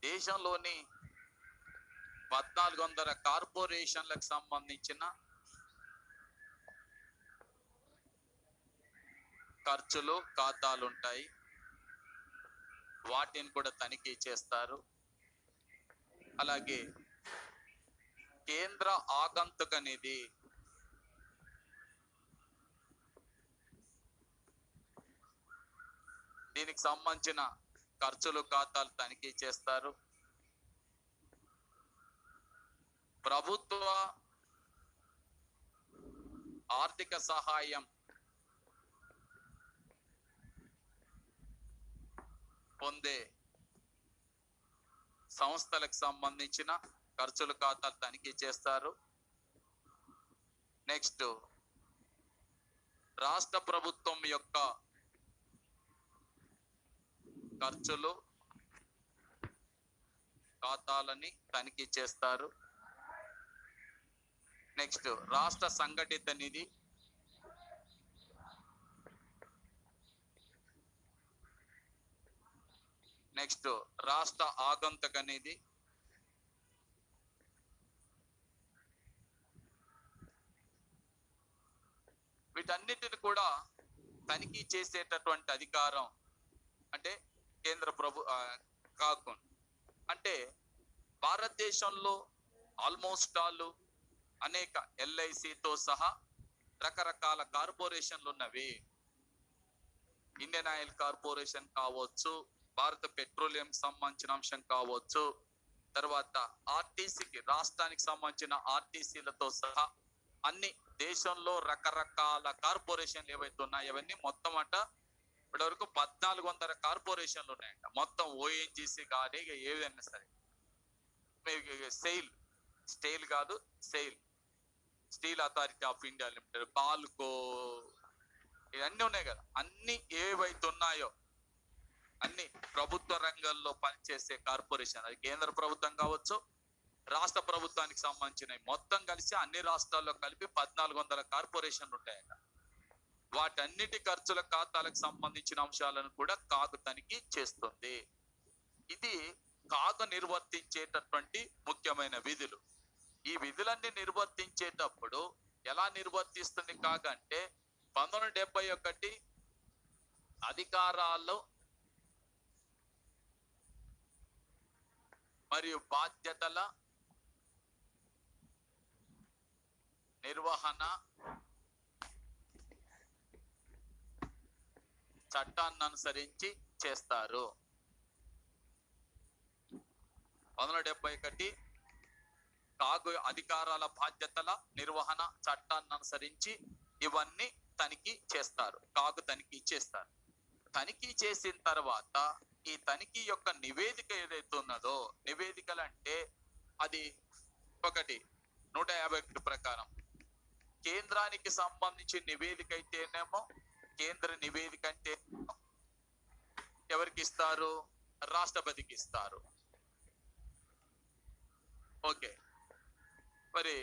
దేశంలోని 1400 కార్పొరేషన్లకు సంబంధించిన ఖర్చులు, ఖాతాలు ఉంటాయి. వాటిని కూడా తనిఖీ చేస్తారు. అలాగే కేంద్ర ఆగంతుక నిధి, దీనికి సంబంధించిన ఖర్చులు, ఖాతాలు తనిఖీ చేస్తారు. ప్రభుత్వ ఆర్థిక సహాయం పొందే సంస్థలకు సంబంధించిన ఖర్చులు, ఖాతాలు తనిఖీ చేస్తారు. నెక్స్ట్ రాష్ట్ర ప్రభుత్వం యొక్క ఖర్చులు, ఖాతాలని తనిఖీ చేస్తారు. నెక్స్ట్ రాష్ట్ర సంఘటిత నిధి, నెక్స్ట్ రాష్ట్ర ఆగంతుక నిధి, వీటన్నిటిని కూడా తనిఖీ చేసేటటువంటి అధికారం అంటే కేంద్ర కాకుండా, అంటే భారతదేశంలో ఆల్మోస్ట్ ఆల్ అనేక LICతో సహా రకరకాల కార్పొరేషన్లు ఉన్నవి. ఇండియన్ ఆయిల్ కార్పొరేషన్ కావచ్చు, భారత పెట్రోలియం సంబంధించిన అంశం కావచ్చు, తర్వాత ఆర్టీసీకి, రాష్ట్రానికి సంబంధించిన ఆర్టీసీలతో సహా అన్ని దేశంలో రకరకాల కార్పొరేషన్లు ఏవైతే ఉన్నాయో అవన్నీ మొత్తం అంట ఇప్పటి వరకు 1400 కార్పొరేషన్లు ఉన్నాయంట. మొత్తం ONGC కానీ ఏదైనా సరే, స్టైల్ కాదు, Steel Authority of India Limited, Balco, ఇవన్నీ ఉన్నాయి కదా. అన్ని ఏవైతే ఉన్నాయో అన్ని ప్రభుత్వ రంగంలో పనిచేసే కార్పొరేషన్, అది కేంద్ర ప్రభుత్వం కావచ్చు, రాష్ట్ర ప్రభుత్వానికి సంబంధించినవి మొత్తం కలిసి అన్ని రాష్ట్రాల్లో కలిపి 1400 కార్పొరేషన్లు ఉంటాయట. వాటన్నిటి ఖర్చుల, ఖాతాలకు సంబంధించిన అంశాలను కూడా కాగు తనిఖీ చేస్తుంది. ఇది కాగు నిర్వర్తించేటటువంటి ముఖ్యమైన విధులు. ఈ విధులన్నీ నిర్వర్తించేటప్పుడు ఎలా నిర్వర్తిస్తుంది కాగు అంటే 1971 అధికారాలు మరియు బాధ్యతల నిర్వహణ చట్టాన్ని అనుసరించి చేస్తారు. 1971 కాగు అధికారాల, బాధ్యతల నిర్వహణ చట్టాన్ని అనుసరించి ఇవన్నీ తనిఖీ చేస్తారు, కాగు తనిఖీ చేస్తారు. తనిఖీ చేసిన తర్వాత ఈ తనిఖీ యొక్క నివేదిక ఏదైతే ఉన్నదో, నివేదికలు అంటే అది ఒకటి 151 ప్రకారం కేంద్రానికి సంబంధించి నివేదిక అయితేనేమో కేంద్ర నివేదిక అంటే ఎవరికి ఇస్తారు? రాష్ట్రపతికి ఇస్తారు. ఓకే, మరి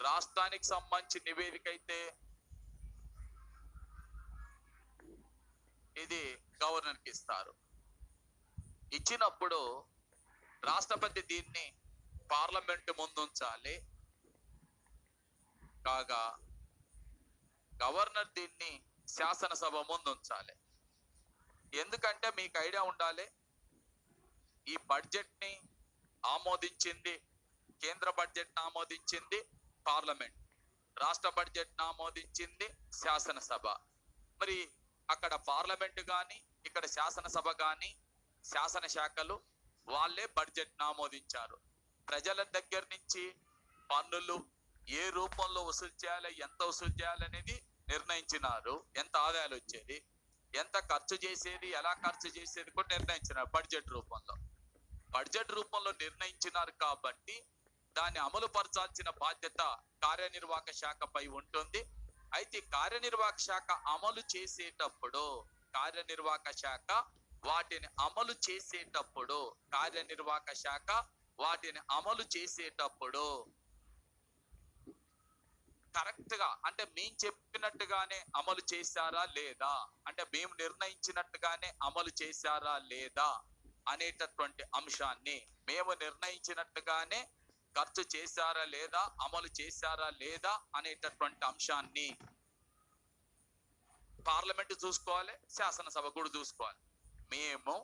రాష్ట్రానికి సంబంధించిన నివేదిక అయితే ఇది గవర్నర్కి ఇస్తారు. ఇచ్చినప్పుడు రాష్ట్రపతి దీన్ని పార్లమెంట్ ముందుంచాలి, కాగా గవర్నర్ దీన్ని శాసనసభ ముందుంచాలి. ఎందుకంటే మీకు ఐడియా ఉండాలి, ఈ బడ్జెట్ ని ఆమోదించింది, కేంద్ర బడ్జెట్ ని ఆమోదించింది పార్లమెంట్, రాష్ట్ర బడ్జెట్ ని ఆమోదించింది శాసనసభ. మరి అక్కడ పార్లమెంట్ గాని ఇక్కడ శాసనసభ గాని శాసన శాఖలు వాళ్ళే బడ్జెట్ ని ఆమోదించారు. ప్రజల దగ్గర నుంచి పన్నులు ఏ రూపంలో వసూలు చేయాలి, ఎంత వసూలు చేయాలనేది నిర్ణయించినారు. ఎంత ఆదాయాలు వచ్చేది, ఎంత ఖర్చు చేసేది, ఎలా ఖర్చు చేసేది కూడా నిర్ణయించినారు బడ్జెట్ రూపంలో. బడ్జెట్ రూపంలో నిర్ణయించినారు కాబట్టి దాన్ని అమలు పరచాల్సిన బాధ్యత కార్యనిర్వాహక శాఖపై ఉంటుంది. అయితే కార్యనిర్వాహక శాఖ అమలు చేసేటప్పుడు కార్యనిర్వాహక శాఖ వాటిని అమలు చేసేటప్పుడు కార్యనిర్వాహక శాఖ వాటిని అమలు చేసేటప్పుడు కరెక్ట్ గా, అంటే మేము చెప్పినట్టుగానే అమలు చేశారా లేదా, అంటే మేము నిర్ణయించినట్టుగానే అమలు చేశారా లేదా అనేటటువంటి అంశాన్ని, మేము నిర్ణయించినట్టుగానే ఖర్చు చేశారా లేదా, అమలు చేశారా లేదా అనేటటువంటి అంశాన్ని పార్లమెంట్ చూసుకోవాలి, శాసనసభ కూడా చూసుకోవాలి. మేము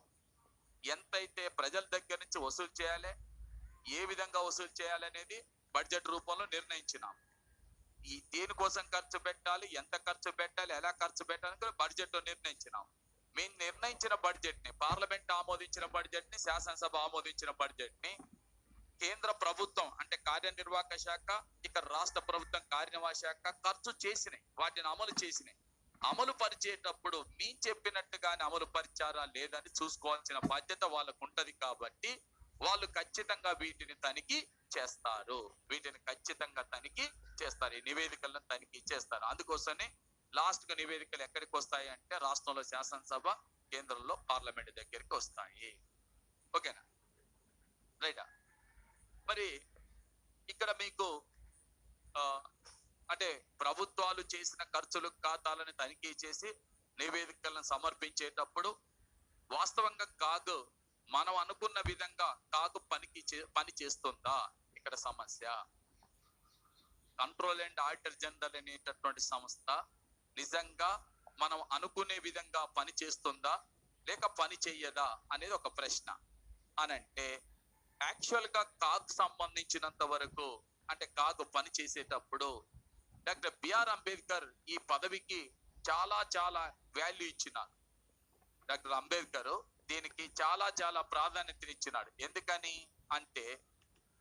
ఎంతైతే ప్రజల దగ్గర నుంచి వసూలు చేయాలి, ఏ విధంగా వసూలు చేయాలనేది బడ్జెట్ రూపంలో నిర్ణయించినాం. ఈ దేనికోసం ఖర్చు పెట్టాలి, ఎంత ఖర్చు పెట్టాలి, ఎలా ఖర్చు పెట్టాలని బడ్జెట్ లో నిర్ణయించినాం. మేము నిర్ణయించిన బడ్జెట్ ని, పార్లమెంట్ ఆమోదించిన బడ్జెట్ ని, శాసనసభ ఆమోదించిన బడ్జెట్ ని కేంద్ర ప్రభుత్వం అంటే కార్యనిర్వాహక శాఖ, ఇక్కడ రాష్ట్ర ప్రభుత్వం కార్యనిర్వాహక శాఖ ఖర్చు చేసినాయి, వాటిని అమలు చేసినాయి. అమలు పరిచేటప్పుడు మీ చెప్పినట్టుగానే అమలు పరిచారా లేదని చూసుకోవాల్సిన బాధ్యత వాళ్ళకు ఉంటది. కాబట్టి వాళ్ళు ఖచ్చితంగా వీటిని తనిఖీ చేస్తారు, వీటిని ఖచ్చితంగా తనిఖీ చేస్తారు, ఈ నివేదికలను తనిఖీ చేస్తారు. అందుకోసమే లాస్ట్ గా నివేదికలు ఎక్కడికి వస్తాయి అంటే రాష్ట్రంలో శాసనసభ, కేంద్రంలో పార్లమెంట్ దగ్గరికి వస్తాయి. ఓకేనా, రైటా? మరి ఇక్కడ మీకు అంటే ప్రభుత్వాలు చేసిన ఖర్చులు ఖాతాలను తనిఖీ చేసి నివేదికలను సమర్పించేటప్పుడు వాస్తవంగా కాగు మనం అనుకున్న విధంగా కాగు పని చేస్తుందా? ఇక్కడ సమస్య. కంట్రోల్ అండ్ ఆడిటర్ జనరల్ అనేటటువంటి సంస్థ నిజంగా మనం అనుకునే విధంగా పని చేస్తుందా లేక పని చెయ్యదా అనేది ఒక ప్రశ్న. అనంటే యాక్చువల్ గా కాగ్ సంబంధించినంత వరకు, అంటే కాగ్ పని చేసేటప్పుడు డాక్టర్ బిఆర్ అంబేద్కర్ ఈ పదవికి చాలా చాలా వాల్యూ ఇచ్చినారు. డాక్టర్ అంబేద్కర్ దీనికి చాలా చాలా ప్రాధాన్యతనిచ్చినాడు. ఎందుకని అంటే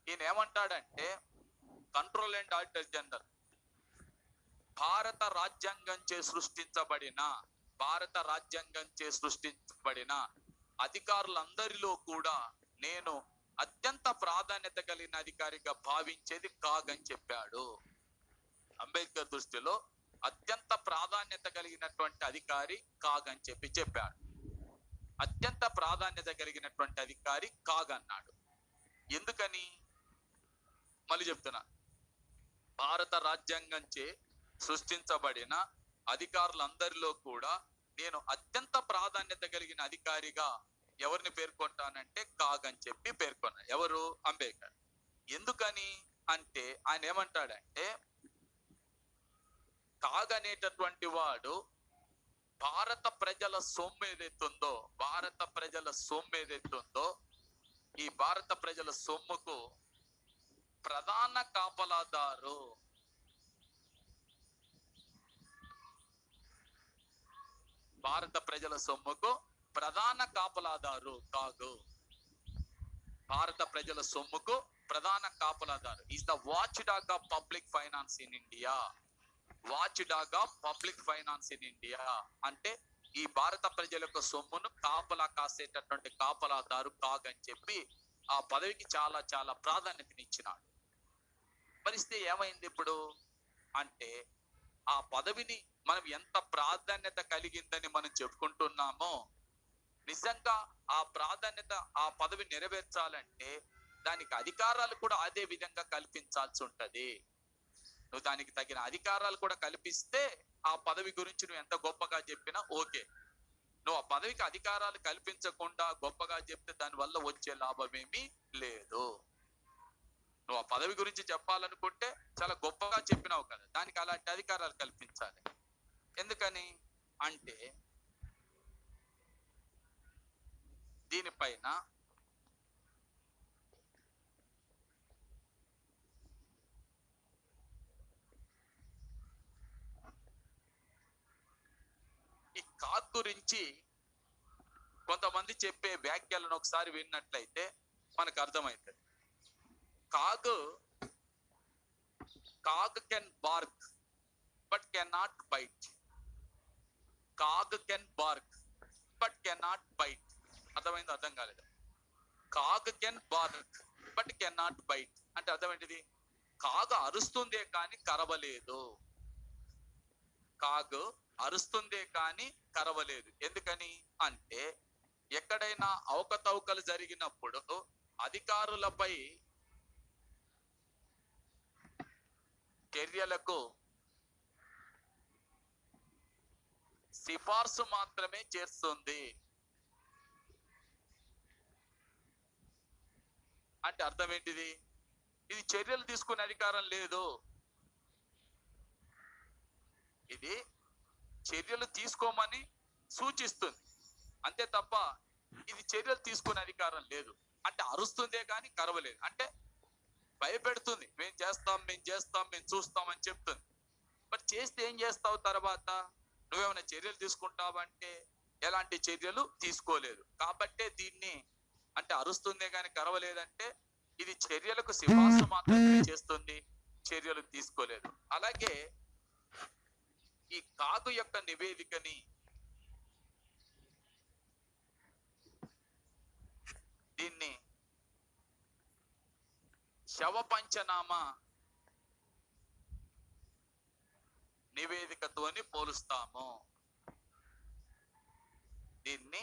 ఈయన ఏమంటాడంటే కంట్రోల్ అండ్ ఆడిటర్ జనరల్ భారత రాజ్యాంగంచే సృష్టించబడిన అధికారులందరిలో కూడా నేను అత్యంత ప్రాధాన్యత కలిగిన అధికారిగా భావించేది కాగ్ అని చెప్పాడు. అంబేద్కర్ దృష్టిలో అత్యంత ప్రాధాన్యత కలిగినటువంటి అధికారి కాగ్ అని చెప్పాడు. అత్యంత ప్రాధాన్యత కలిగినటువంటి అధికారి కాగ్ అన్నాడు. ఎందుకని మళ్ళీ చెప్తున్నా, భారత రాజ్యాంగంచే సృష్టించబడిన అధికారులందరిలో కూడా నేను అత్యంత ప్రాధాన్యత కలిగిన అధికారిగా ఎవరిని పేర్కొంటానంటే కాగ్ అని చెప్పి పేర్కొన్నా. ఎవరు? అంబేద్కర్. ఎందుకని అంటే ఆయన ఏమంటాడంటే కాగ్ అనేటటువంటి వాడు భారత ప్రజల సొమ్ము ఏదైతుందో ఈ భారత ప్రజల సొమ్ముకు ప్రధాన కాపలాదారు. భారత ప్రజల సొమ్ముకు ప్రధాన కాపలాదారు కాగు. భారత ప్రజల సొమ్ముకు ప్రధాన కాపలాదారు. Is the watchdog of public finance in India. Watchdog of public finance in India అంటే ఈ భారత ప్రజలకు సొమ్మును కాపలా కాసేటటువంటి కాపలాదారు కాగ్ అని చెప్పి ఆ పదవికి చాలా చాలా ప్రాధాన్యతనిచ్చినాడు. పరిస్థితి ఏమైంది ఇప్పుడు అంటే ఆ పదవిని మనం ఎంత ప్రాధాన్యత కలిగిందని మనం చెప్పుకుంటున్నామో నిజంగా ఆ ప్రాధాన్యత, ఆ పదవి నెరవేర్చాలంటే దానికి అధికారాలు కూడా అదే విధంగా కల్పించాల్సి ఉంటది. నువ్వు దానికి తగిన అధికారాలు కూడా కల్పిస్తే ఆ పదవి గురించి నువ్వు ఎంత గొప్పగా చెప్పినా ఓకే. నువ్వు ఆ పదవికి అధికారాలు కల్పించకుండా గొప్పగా చెప్తే దాని వల్ల వచ్చే లాభమేమీ లేదు. నువ్వు ఆ పదవి గురించి చెప్పాలనుకుంటే చాలా గొప్పగా చెప్పినావు కదా, దానికి అలాంటి అధికారాలు కల్పించాలి. ఎందుకని అంటే దీనిపైన ఈ కాక్ గురించి కొంతమంది చెప్పే వ్యాఖ్యలను ఒకసారి విన్నట్లయితే మనకు అర్థమవుతుంది. CAG can BARC but can not bite. CAG can BARC but can not bite. అర్థమైంది? అర్థం కాలేదు. CAG can BARC but can not bite అంటే అర్థం ఏంటిది? కాగ్ అరుస్తుందే కానీ కరవలేదు. కాగ్ అరుస్తుందే కానీ కరవలేదు. ఎందుకని అంటే ఎక్కడైనా అవకతవకలు జరిగినప్పుడు అధికారులపై చర్యలకు సిఫార్సు మాత్రమే చేస్తుంది. అంటే అర్థం ఏంటిది? ఇది చర్యలు తీసుకునే అధికారం లేదు. ఇది చర్యలు తీసుకోమని సూచిస్తుంది అంతే తప్ప ఇది చర్యలు తీసుకునే అధికారం లేదు. అంటే అరుస్తుందే కానీ కరవలేదు. అంటే భయపెడుతుంది, మేము చేస్తాం మేము చూస్తాం అని చెప్తుంది. మరి చేస్తే ఏం చేస్తావు? తర్వాత నువ్వేమైనా చర్యలు తీసుకుంటావంటే ఎలాంటి చర్యలు తీసుకోలేదు. కాబట్టే దీన్ని అంటే అరుస్తుందే కానీ కరవలేదంటే ఇది చర్యలకు సిఫార్సు మాత్రమే చేస్తుంది, చర్యలు తీసుకోలేదు. అలాగే ఈ కాగు యొక్క నివేదికని దీన్ని శవ పంచనామా నివేదికతోని పోలుస్తాము. దీన్ని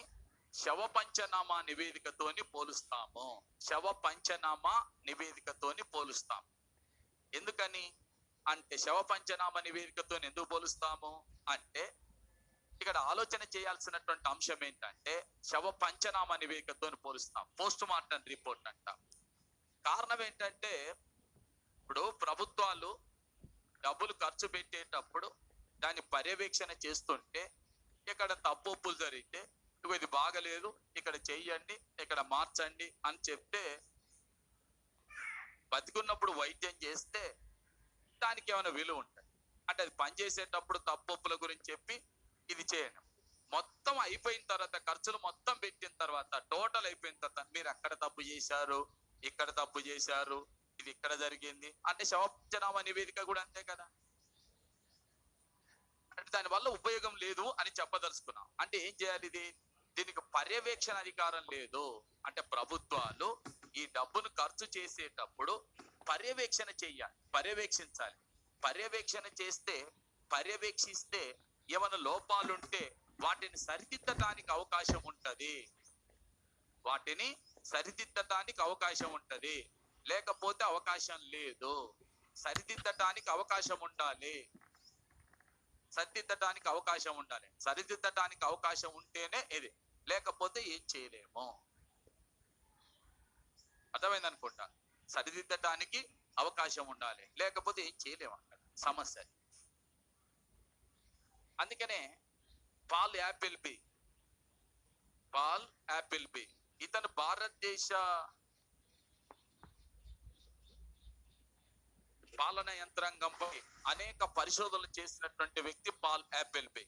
శవ పంచనామా నివేదికతోని పోలుస్తాము. శవ పంచనామా నివేదికతోని పోలుస్తాము. ఎందుకని అంటే శవ పంచనామా నివేదికతో ఎందుకు పోలుస్తాము అంటే ఇక్కడ ఆలోచన చేయాల్సినటువంటి అంశం ఏంటంటే శవ పంచనామా నివేదికతో పోలుస్తాం. పోస్ట్ మార్టం రిపోర్ట్ అంటాం. కారణం ఏంటంటే ఇప్పుడు ప్రభుత్వాలు డబ్బులు ఖర్చు పెట్టేటప్పుడు దాన్ని పర్యవేక్షణ చేస్తుంటే ఇక్కడ తప్పులు జరిగితే ఇది బాగలేదు, ఇక్కడ చెయ్యండి, ఇక్కడ మార్చండి అని చెప్తే బతికున్నప్పుడు వైద్యం చేస్తే దానికి ఏమైనా విలువ ఉంటుంది. అంటే అది పనిచేసేటప్పుడు తప్పుల గురించి చెప్పి ఇది చేయండి. మొత్తం అయిపోయిన తర్వాత ఖర్చులు మొత్తం పెట్టిన తర్వాత టోటల్ అయిపోయిన తర్వాత మీరు అక్కడ తప్పు చేశారు, ఇక్కడ తప్పు చేశారు, ఇది ఇక్కడ జరిగింది అంటే శవపంచనామా నివేదిక కూడా అంతే కదా. అంటే దానివల్ల ఉపయోగం లేదు అని చెప్పదలుచుకున్నాం. అంటే ఏం చేయాలి? దీనికి పర్యవేక్షణ అధికారం లేదు. అంటే ప్రభుత్వాలు ఈ డబ్బును ఖర్చు చేసేటప్పుడు పర్యవేక్షణ చెయ్యాలి, పర్యవేక్షించాలి. పర్యవేక్షిస్తే ఏమైనా లోపాలుంటే వాటిని సరిదిద్దడానికి అవకాశం ఉంటది. లేకపోతే అవకాశం లేదు. సరిదిద్దటానికి అవకాశం ఉండాలి. సరిదిద్దటానికి అవకాశం ఉంటేనే ఇది, లేకపోతే ఏం చేయలేము. అర్థమైంది అనుకుంటా. సరిదిద్దటానికి అవకాశం ఉండాలి, లేకపోతే ఏం చేయలేము అక్కడ సమస్య. అందుకనే పాల్ యాపిల్బీ ఇతను భారతదేశ పాలన యంత్రాంగంపై అనేక పరిశోధనలు చేసినటువంటి వ్యక్తి పాల్ యాపిల్బీ.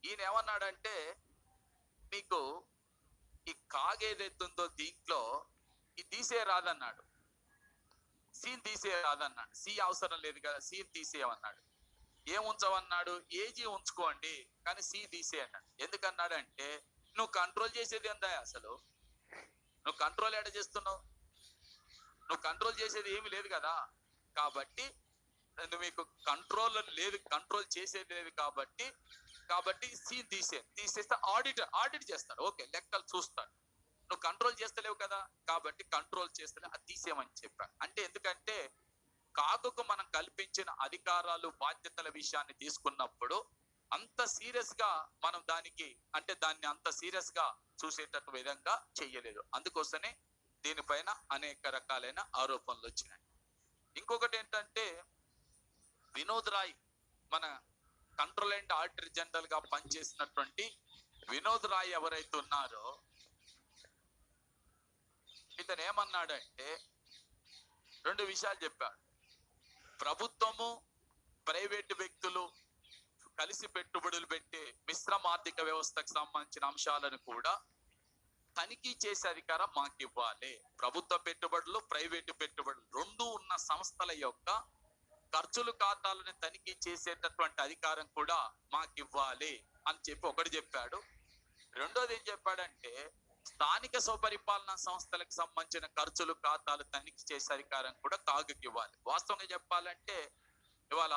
ఈయన ఏమన్నాడంటే మీకు ఈ కాగేదైతుందో దీంట్లో ఈ తీసేయరాదన్నాడు, సీన్ తీసేయరాదన్నాడు. సి అవసరం లేదు కదా, సీన్ తీసేయమన్నాడు. ఏం ఉంచవన్నాడు? ఏజీ ఉంచుకోండి కానీ సి తీసేయన్నాడు. ఎందుకన్నాడు అంటే నువ్వు కంట్రోల్ చేసేది ఏందా? అసలు నువ్వు కంట్రోల్ ఎడ చేస్తున్నావు? నువ్వు కంట్రోల్ చేసేది ఏమి లేదు కదా. కాబట్టి మీకు కంట్రోల్ చేసేది లేదు కాబట్టి కాబట్టి సి తీసేస్తే ఆడిట్ చేస్తాడు. ఓకే, లెక్కలు చూస్తాడు. నువ్వు కంట్రోల్ చేస్తలేవు కదా, కాబట్టి కంట్రోల్ చేస్తలే, అది తీసేయమని చెప్పాడు. అంటే ఎందుకంటే కాకుకు మనం కల్పించిన అధికారాలు బాధ్యతల విషయాన్ని తీసుకున్నప్పుడు అంత సీరియస్ గా మనం దాన్ని అంత సీరియస్ గా చూసేటట్టు విధంగా చెయ్యలేదు. అందుకోసమే దీనిపైన అనేక రకాలైన ఆరోపణలు వచ్చినాయి. ఇంకొకటి ఏంటంటే వినోద్ రాయ్, మన కంట్రోల్ అండ్ ఆడిటర్ జనరల్ గా పనిచేసినటువంటి వినోద్ రాయ్ ఎవరైతే ఉన్నారో, ఇతను ఏమన్నాడంటే 2 విషయాలు చెప్పాడు. ప్రభుత్వము ప్రైవేటు వ్యక్తులు కలిసి పెట్టుబడులు పెట్టే మిశ్రమ ఆర్థిక వ్యవస్థకు సంబంధించిన అంశాలను కూడా తనిఖీ చేసే అధికారం మాకు ఇవ్వాలి. ప్రభుత్వ పెట్టుబడులు, ప్రైవేటు పెట్టుబడులు రెండు ఉన్న సంస్థల యొక్క ఖర్చులు ఖాతాలను తనిఖీ చేసేటటువంటి అధికారం కూడా మాకు ఇవ్వాలి అని చెప్పి ఒకటి చెప్పాడు. రెండోది ఏం చెప్పాడంటే స్థానిక స్వపరిపాలనా సంస్థలకు సంబంధించిన ఖర్చులు ఖాతాలు తనిఖీ చేసే అధికారం కూడా కాగుకి ఇవ్వాలి. వాస్తవంగా చెప్పాలంటే ఇవాళ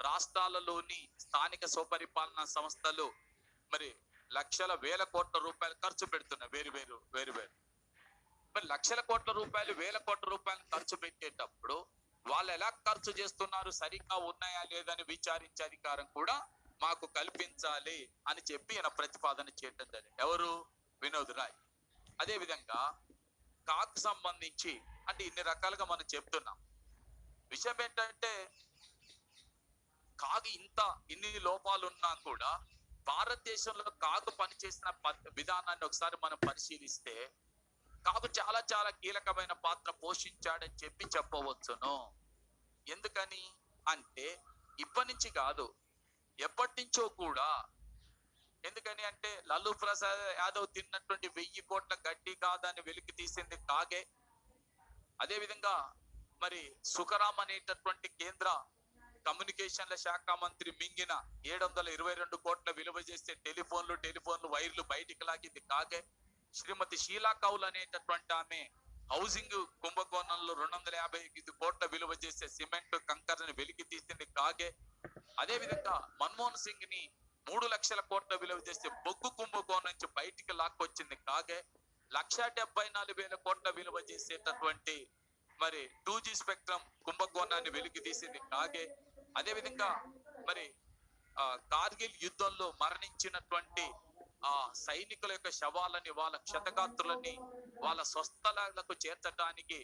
రాష్ట్రాలలోని స్థానిక స్వపరిపాలనా సంస్థలు మరి లక్షల వేల కోట్ల రూపాయలు ఖర్చు పెడుతున్నాయి. వేరు మరి లక్షల కోట్ల రూపాయలు, వేల కోట్ల రూపాయలు ఖర్చు పెట్టేటప్పుడు వాళ్ళు ఎలా ఖర్చు చేస్తున్నారు, సరిగ్గా ఉన్నాయా లేదని విచారించే అధికారం కూడా మాకు కల్పించాలి అని చెప్పి ఈయన ప్రతిపాదన చేయడం జరిగింది. ఎవరు? వినోద్ రాయ్. అదే విధంగా కాకు సంబంధించి అంటే ఇన్ని రకాలుగా మనం చెప్తున్నాం. విషయం ఏంటంటే కాగు ఇన్ని లోపాలు ఉన్నా కూడా భారతదేశంలో కాగు పనిచేసిన విధానాన్ని ఒకసారి మనం పరిశీలిస్తే కాగు చాలా చాలా కీలకమైన పాత్ర పోషించాడని చెప్పి చెప్పవచ్చును. ఎందుకని అంటే ఇప్పటి నుంచి కాదు, ఎప్పటి నుంచో కూడా. ఎందుకని అంటే లాలూ ప్రసాద్ యాదవ్ తిన్నటువంటి 1000 కోట్ల గడ్డి కాదని వెలికి తీసింది కాగే. అదే విధంగా మరి సుఖరామ్ అనేటటువంటి కేంద్ర కమ్యూనికేషన్ల శాఖ మంత్రి మింగిన 722 కోట్ల విలువ చేసే టెలిఫోన్లు వైర్లు బయటికి లాగింది కాగే. శ్రీమతి షీలా కౌల్ అనేటటువంటి ఆమె హౌసింగ్ కుంభకోణంలో 255 కోట్ల విలువ చేసే సిమెంట్ కంకరని వెలికి తీసింది కాగే. అదే విధంగా మన్మోహన్ సింగ్ ని 3 లక్షల కోట్ల విలువ చేసే బొగ్గు కుంభకోణం నుంచి బయటికి లాక్కొచ్చింది కాగే. 1,74,000 కోట్ల విలువ చేసేటటువంటి మరి 2G స్పెక్ట్రమ్ కుంభకోణాన్ని వెలికి తీసింది కాగే. అదే విధంగా మరి కార్గిల్ యుద్ధంలో మరణించినటువంటి ఆ సైనికుల యొక్క శవాలని, వాళ్ళ క్షతగాత్రులని వాళ్ళ స్వస్థలాలకు చేర్చడానికి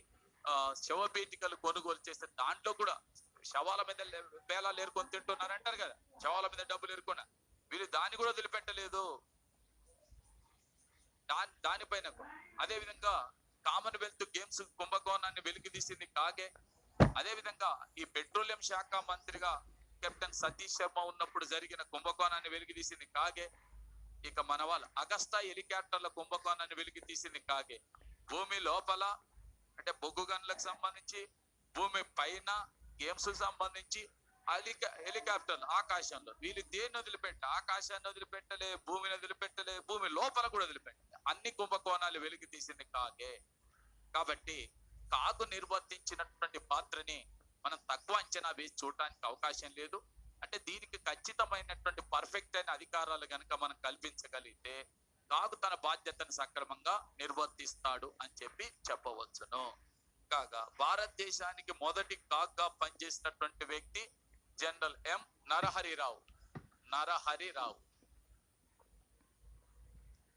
శవపేటికలు కొనుగోలు చేస్తే దాంట్లో కూడా శవాల మీద పేలాలు ఏరుకొని తింటున్నారు అంటారు కదా, శవాల మీద డబ్బులు ఏరుకున్నా, వీళ్ళు దాన్ని కూడా వదిలిపెట్టలేదు. దానిపైన అదే విధంగా కామన్వెల్త్ గేమ్స్ కుంభకోణాన్ని వెలికి తీసింది కాగే. అదే విధంగా ఈ పెట్రోలియం శాఖ మంత్రిగా కెప్టెన్ సతీష్ శర్మ ఉన్నప్పుడు జరిగిన కుంభకోణాన్ని వెలికి తీసింది కాగే. ఇక మన వాళ్ళ అగస్టా హెలికాప్టర్ల కుంభకోణాన్ని వెలికి తీసింది కాగే. భూమి లోపల అంటే బొగ్గు గనులకు సంబంధించి, భూమి పైన గేమ్స్ సంబంధించి హెలికాప్టర్లు ఆకాశంలో, వీళ్ళు దేన్ని వదిలిపెట్ట, ఆకాశాన్ని వదిలిపెట్టలే, భూమిని వదిలిపెట్టలే, భూమి లోపల కూడా వదిలిపెట్టలే, అన్ని కుంభకోణాలు వెలికి తీసింది కాగే. కాబట్టి కాగు నిర్వర్తించినటువంటి పాత్రని మనం తక్కువ అంచనా వేసి చూడటానికి అవకాశం లేదు. అంటే దీనికి ఖచ్చితమైనటువంటి పర్ఫెక్ట్ అయిన అధికారాలు కనుక మనం కల్పించగలిగితే కాగు తన బాధ్యతను సక్రమంగా నిర్వర్తిస్తాడు అని చెప్పి చెప్పవచ్చును. కాగా భారతదేశానికి మొదటి కాగ్గా పనిచేసినటువంటి వ్యక్తి జనరల్ ఎం నరహరిరావు.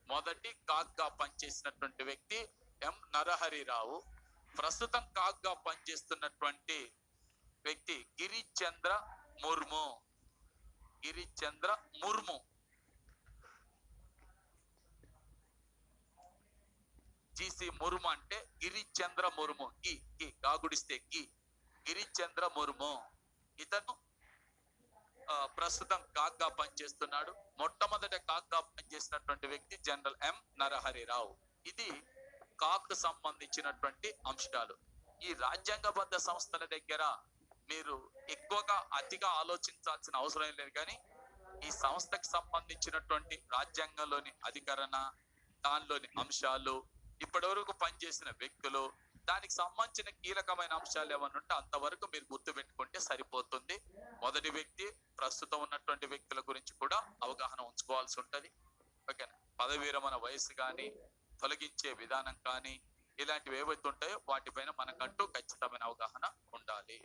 మొదటి కాగ్గా పనిచేసినటువంటి వ్యక్తి ఎం నరహరిరావు. ప్రస్తుతం కాగ్గా పనిచేస్తున్నటువంటి వ్యక్తి గిరీష్ చంద్ర ముర్ము. జీసీ ముర్ము అంటే గిరీష్ చంద్ర ముర్ము. కాగుడిస్తే గిరీష్ చంద్ర ముర్ము. ఇతను ప్రస్తుతం కాగ్గా పనిచేస్తున్నాడు. మొట్టమొదట కాగ్గా పనిచేసినటువంటి వ్యక్తి జనరల్ ఎం నరహరిరావు. ఇది కాగ్ సంబంధించినటువంటి అంశాలు. ఈ రాజ్యాంగబద్ధ సంస్థల దగ్గర మీరు ఎక్కువగా అతిగా ఆలోచించాల్సిన అవసరం లేదు, కానీ ఈ సంస్థకు సంబంధించినటువంటి రాజ్యాంగంలోని అధికరణ, దానిలోని అంశాలు, ఇప్పటి వరకు పనిచేసిన వ్యక్తులు, దానికి సంబంధించిన కీలకమైన అంశాలు ఏమన్నా ఉంటే అంతవరకు మీరు గుర్తు పెట్టుకుంటే సరిపోతుంది. మొదటి వ్యక్తి, ప్రస్తుతం ఉన్నటువంటి వ్యక్తుల గురించి కూడా అవగాహన ఉంచుకోవాల్సి ఉంటది. ఓకేనా? పదవి విరమణ వయసు కానీ, తొలగించే విధానం కానీ, ఇలాంటివి ఏవైతే ఉంటాయో వాటిపైన మనకంటూ ఖచ్చితమైన అవగాహన ఉండాలి.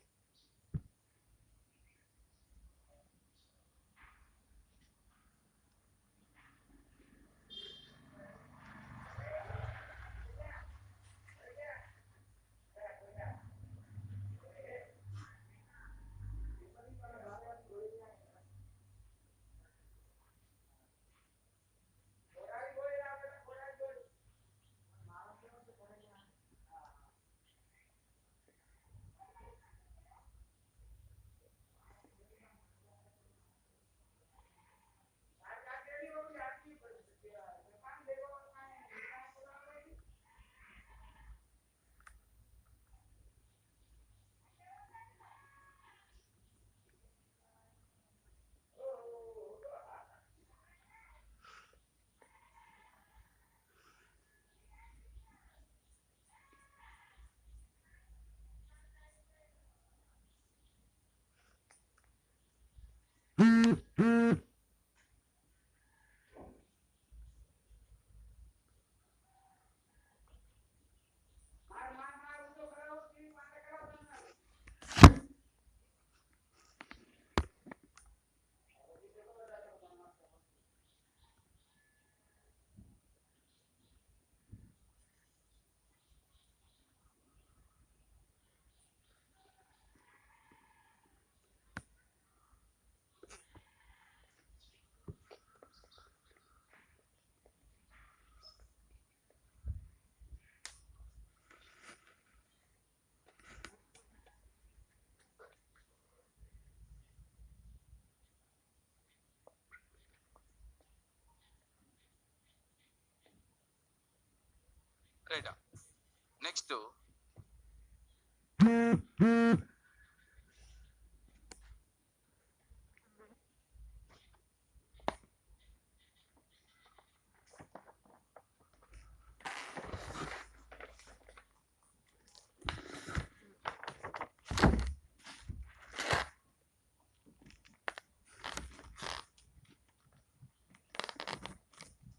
రైటా? నెక్స్ట్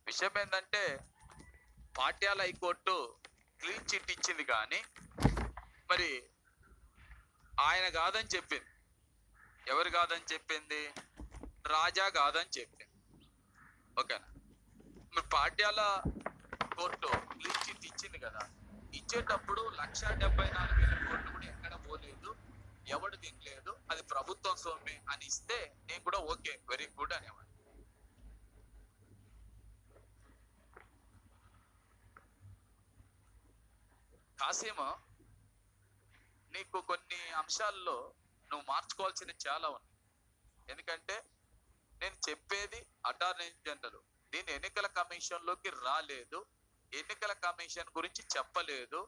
విషయం ఏంటంటే, పాట్యాల హైకోర్టు క్లీన్ చిట్ ఇచ్చింది కానీ మరి ఆయన కాదని చెప్పింది. ఎవరు కాదని చెప్పింది? రాజా కాదని చెప్పింది. ఓకేనా? మరి పాట్యాల కోర్టు క్లీన్ చిట్ ఇచ్చింది కదా, ఇచ్చేటప్పుడు 1,74,000 కోట్లు కూడా ఎక్కడ పోలేదు, ఎవడు తినలేదు, అది ప్రభుత్వం సొమ్మే అని ఇస్తే నేను కూడా ఓకే, వెరీ గుడ్ అనేవాడు. కాసేమో నీకు కొన్ని అంశాల్లో నువ్వు మార్చుకోవాల్సిన చాలా ఉన్నాయి. ఎందుకంటే నేను చెప్పేది అటార్నీ జనరల్ దీని ఎన్నికల కమిషన్ లోకి రాలేదు, ఎన్నికల కమిషన్ గురించి చెప్పలేదు,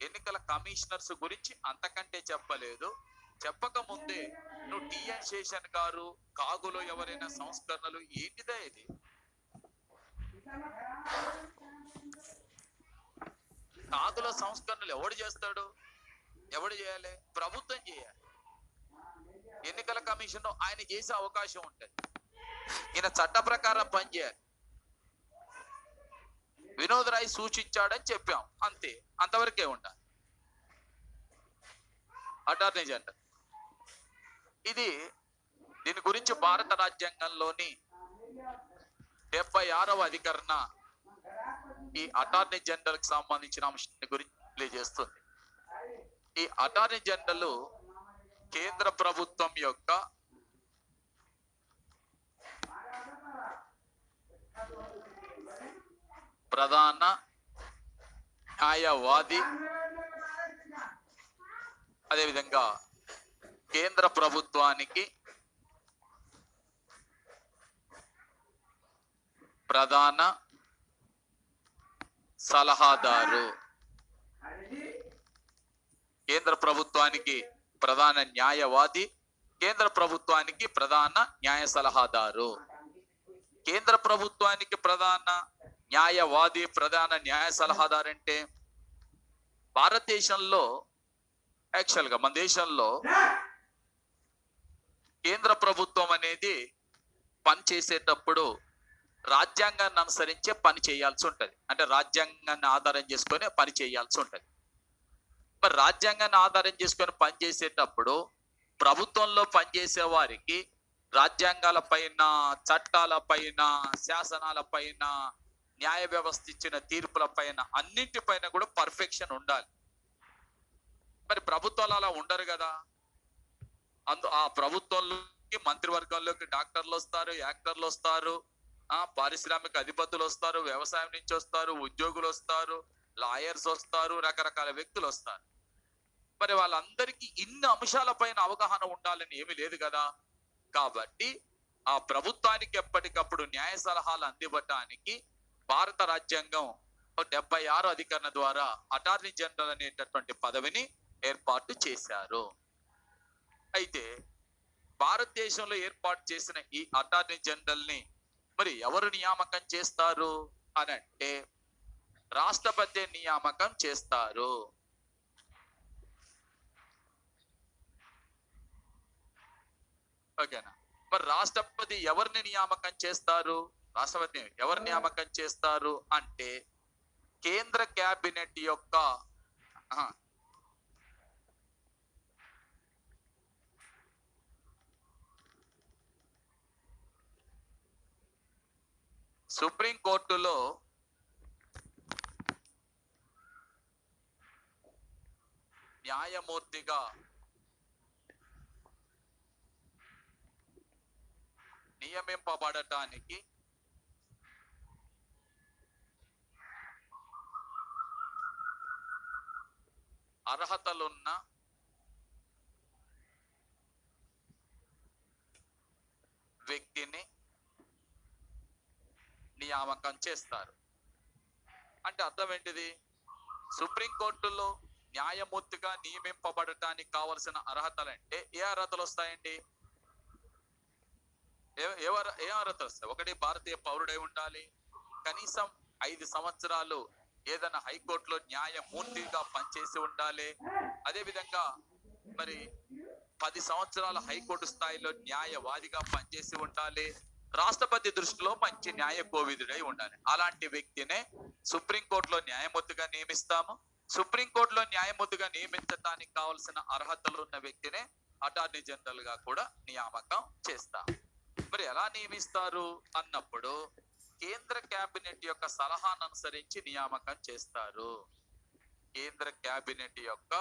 ఎన్నికల కమిషనర్స్ గురించి అంతకంటే చెప్పలేదు. చెప్పక ముందే నువ్వు టిఎన్ శేషన్ గారు, కాగులో ఎవరైనా సంస్కరణలు, ఏంటిదా ఇది? కాగులో సంస్కరణలు ఎవడు చేస్తాడు? ఎవడు చేయాలి? ప్రభుత్వం చేయాలి. ఎన్నికల కమిషన్ ఆయన చేసే అవకాశం ఉంటుంది. ఈయన చట్ట ప్రకారం పనిచేయాలి. వినోద్ రాయ్ సూచించాడని చెప్పాం, అంతే, అంతవరకే ఉండాలి అటార్నీ జనరల్. ఇది దీని గురించి భారత రాజ్యాంగంలోని 76వ అధికరణ ఈ అటార్నీ జనరల్ కి సంబంధించిన అంశాన్ని గురించి తెలియజేస్తుంది. ఈ అటార్నీ జనరల్ కేంద్ర ప్రభుత్వం యొక్క ప్రధాన న్యాయవాది, అదేవిధంగా కేంద్ర ప్రభుత్వానికి ప్రధాన సలహాదారు. కేంద్ర ప్రభుత్వానికి ప్రధాన న్యాయవాది, కేంద్ర ప్రభుత్వానికి ప్రధాన న్యాయ సలహాదారు. కేంద్ర ప్రభుత్వానికి ప్రధాన న్యాయవాది, ప్రధాన న్యాయ సలహాదారు అంటే భారతదేశంలో యాక్చువల్ గా మన దేశంలో కేంద్ర ప్రభుత్వం అనేది పని చేసేటప్పుడు రాజ్యాంగాన్ని అనుసరించే పని చేయాల్సి ఉంటది. అంటే రాజ్యాంగాన్ని ఆధారం చేసుకొని పని చేయాల్సి ఉంటది. మరి రాజ్యాంగాన్ని ఆధారం చేసుకొని పని చేసేటప్పుడు ప్రభుత్వంలో పనిచేసే వారికి రాజ్యాంగాల పైన, చట్టాల పైన, శాసనాల పైన, న్యాయ వ్యవస్థ ఇచ్చిన తీర్పుల పైన, అన్నింటిపైన కూడా పర్ఫెక్షన్ ఉండాలి. మరి ప్రభుత్వాలు అలా ఉండరు కదా. ఆ ప్రభుత్వంలోకి, మంత్రివర్గాల్లోకి డాక్టర్లు వస్తారు, యాక్టర్లు వస్తారు, పారిశ్రామిక అధిపతులు వస్తారు, వ్యవసాయం నుంచి వస్తారు, ఉద్యోగులు వస్తారు, లాయర్స్ వస్తారు, రకరకాల వ్యక్తులు వస్తారు. మరి వాళ్ళందరికీ ఇన్ని అంశాల పైన అవగాహన ఉండాలని ఏమీ లేదు కదా. కాబట్టి ఆ ప్రభుత్వానికి ఎప్పటికప్పుడు న్యాయ సలహాలు అందివ్వటానికి భారత రాజ్యాంగం 76 అధికరణ ద్వారా అటార్నీ జనరల్ అనేటటువంటి పదవిని ఏర్పాటు చేశారు. అయితే భారతదేశంలో ఏర్పాటు చేసిన ఈ అటార్నీ జనరల్ ని మరి ఎవరు నియామకం చేస్తారు అని అంటే రాష్ట్రపతి నియామకం చేస్తారు. ఓకేనా. మరి రాష్ట్రపతి ఎవరిని నియామకం చేస్తారు? రాష్ట్రపతి ఎవరు నియామకం చేస్తారు అంటే కేంద్ర క్యాబినెట్ యొక్క సుప్రీంకోర్టులో న్యాయమూర్తిగా నియమింపబడటానికి అర్హతలున్న వ్యక్తిని నియామకం చేస్తారు. అంటే అర్థం ఏంటిది? సుప్రీంకోర్టులో న్యాయమూర్తిగా నియమింపబడటానికి కావలసిన అర్హతలు అంటే ఏ అర్హతలు వస్తాయండి? ఏ అర్హత వస్తాయి? ఒకటి, భారతీయ పౌరుడై ఉండాలి, కనీసం 5 సంవత్సరాలు ఏదైనా హైకోర్టులో న్యాయమూర్తిగా పనిచేసి ఉండాలి, అదే విధంగా మరి 10 సంవత్సరాల హైకోర్టు స్థాయిలో న్యాయవాదిగా పనిచేసి ఉండాలి, రాష్ట్రపతి దృష్టిలో మంచి న్యాయ కోవిదుడై ఉండాలి. అలాంటి వ్యక్తినే సుప్రీంకోర్టులో న్యాయమూర్తిగా నియమిస్తాము. సుప్రీంకోర్టులో న్యాయమూర్తిగా నియమించడానికి కావలసిన అర్హతలు ఉన్న వ్యక్తినే అటార్నీ జనరల్ గా కూడా నియామకం చేస్తాము. మరి ఎలా నియమిస్తారు అన్నప్పుడు కేంద్ర క్యాబినెట్ యొక్క సలహాను అనుసరించి నియామకం చేస్తారు. కేంద్ర క్యాబినెట్ యొక్క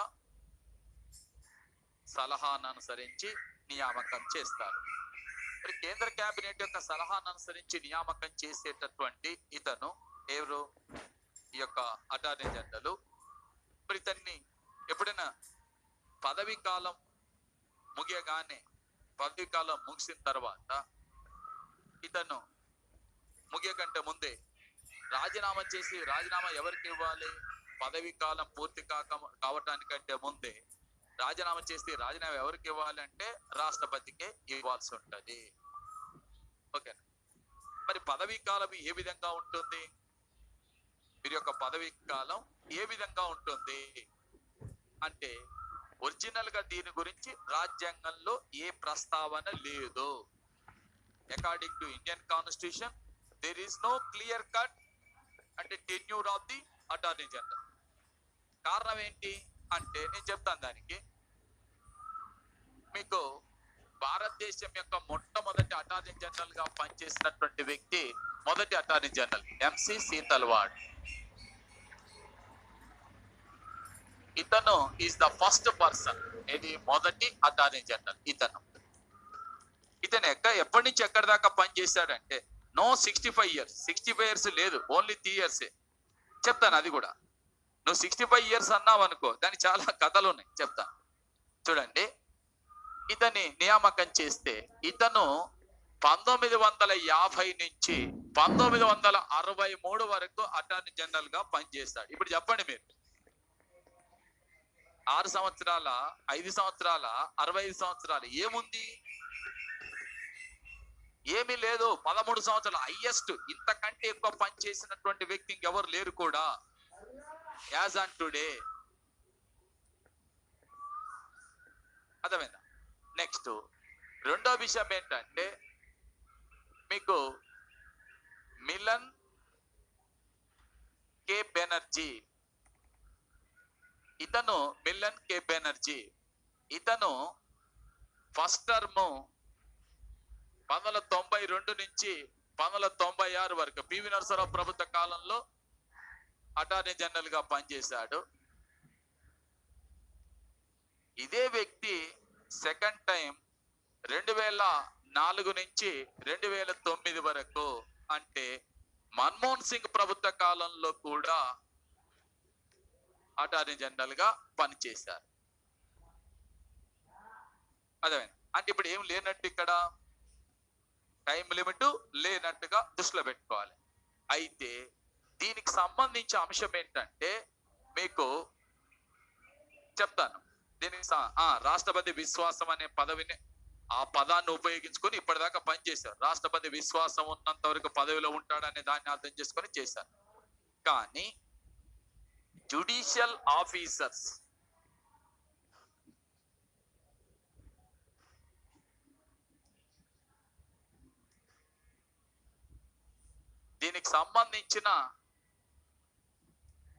సలహాను అనుసరించి నియామకం చేస్తారు. మరి కేంద్ర క్యాబినెట్ యొక్క సలహాను అనుసరించి నియామకం చేసేటటువంటి ఇతను ఎవరు? ఈ యొక్క అటార్నీ జనరల్. మరి ఇతన్ని ఎప్పుడైనా పదవీ కాలం ముగియగానే, పదవీ కాలం ముగిసిన తర్వాత ఇతను ముగియకంటే ముందే రాజీనామా చేసి, రాజీనామా ఎవరికి ఇవ్వాలి? పదవీ కాలం పూర్తి కావటానికంటే ముందే రాజీనామా చేసి రాజీనామా ఎవరికి ఇవ్వాలి అంటే రాష్ట్రపతికే ఇవ్వాల్సి ఉంటది. ఓకేనా. మరి పదవీ కాలం ఏ విధంగా ఉంటుంది? వీరి యొక్క పదవీ కాలం ఏ విధంగా ఉంటుంది అంటే ఒరిజినల్ గా దీని గురించి రాజ్యాంగంలో ఏ ప్రస్తావన లేదు. According to Indian constitution there is no clear cut అంటే tenure of the attorney general. కారణం ఏంటి అంటే నేను చెప్తాను. దానికి మీకు భారతదేశం యొక్క మొట్టమొదటి అటార్నీ జనరల్ గా పనిచేసినటువంటి వ్యక్తి, మొదటి అటార్నీ జనరల్ ఎంసి సీతల్వాడ్. ఇతను ఈజ్ ద ఫస్ట్ పర్సన్, ఇది మొదటి అటార్నీ జనరల్. ఇతను ఎప్పటి నుంచి ఎక్కడి దాకా పనిచేశాడంటే నో 65 years. 65 years లేదు, ఓన్లీ 3 years. చెప్తాను అది కూడా. నువ్వు 65 years అన్నావు అనుకో, దానికి చాలా కథలు ఉన్నాయి, చెప్తాను. చూడండి, ఇతన్ని నియామకం చేస్తే ఇతను 1950 నుంచి 1963 వరకు అటార్నీ జనరల్ గా పనిచేస్తాడు. ఇప్పుడు చెప్పండి మీరు, 6 సంవత్సరాల, 5 సంవత్సరాల, 65 సంవత్సరాలు ఏముంది? ఏమీ లేదు. 13 సంవత్సరాలు హైయెస్ట్. ఇంతకంటే ఎక్కువ పని చేసినటువంటి వ్యక్తి ఇంకెవరు లేరు కూడా యాజ్ ఆన్ టుడే. అర్థమైందా? నెక్స్ట్ రెండో విషయం ఏంటంటే మీకు మిలన్ కే బెనర్జీ, మిలన్ కే బెనర్జీ ఇతను ఫస్ట్ టర్మ్ 1992 నుంచి 1996 వరకు పివి నరసింహారావు ప్రభుత్వ కాలంలో అటార్నీ జనరల్ గా పనిచేశాడు. ఇదే వ్యక్తి సెకండ్ టైం 2004 నుంచి 2009 వరకు అంటే మన్మోహన్ సింగ్ ప్రభుత్వ కాలంలో కూడా అటార్నీ జనరల్ గా పనిచేశారు. అదే అంటే ఇప్పుడు ఏం లేనట్టు, ఇక్కడ టైం లిమిట్ లేనట్టుగా దృష్టిలో పెట్టుకోవాలి. అయితే దీనికి సంబంధించి అంశం ఏంటంటే మీకు చెప్తాను. దీనికి రాష్ట్రపతి విశ్వాసం అనే పదవిని, ఆ పదాన్ని ఉపయోగించుకొని ఇప్పటిదాకా పనిచేశారు. రాష్ట్రపతి విశ్వాసం ఉన్నంత వరకు పదవిలో ఉంటాడనే దాన్ని అర్థం చేసుకొని చేశారు. కానీ జ్యుడిషియల్ ఆఫీసర్స్ దీనికి సంబంధించిన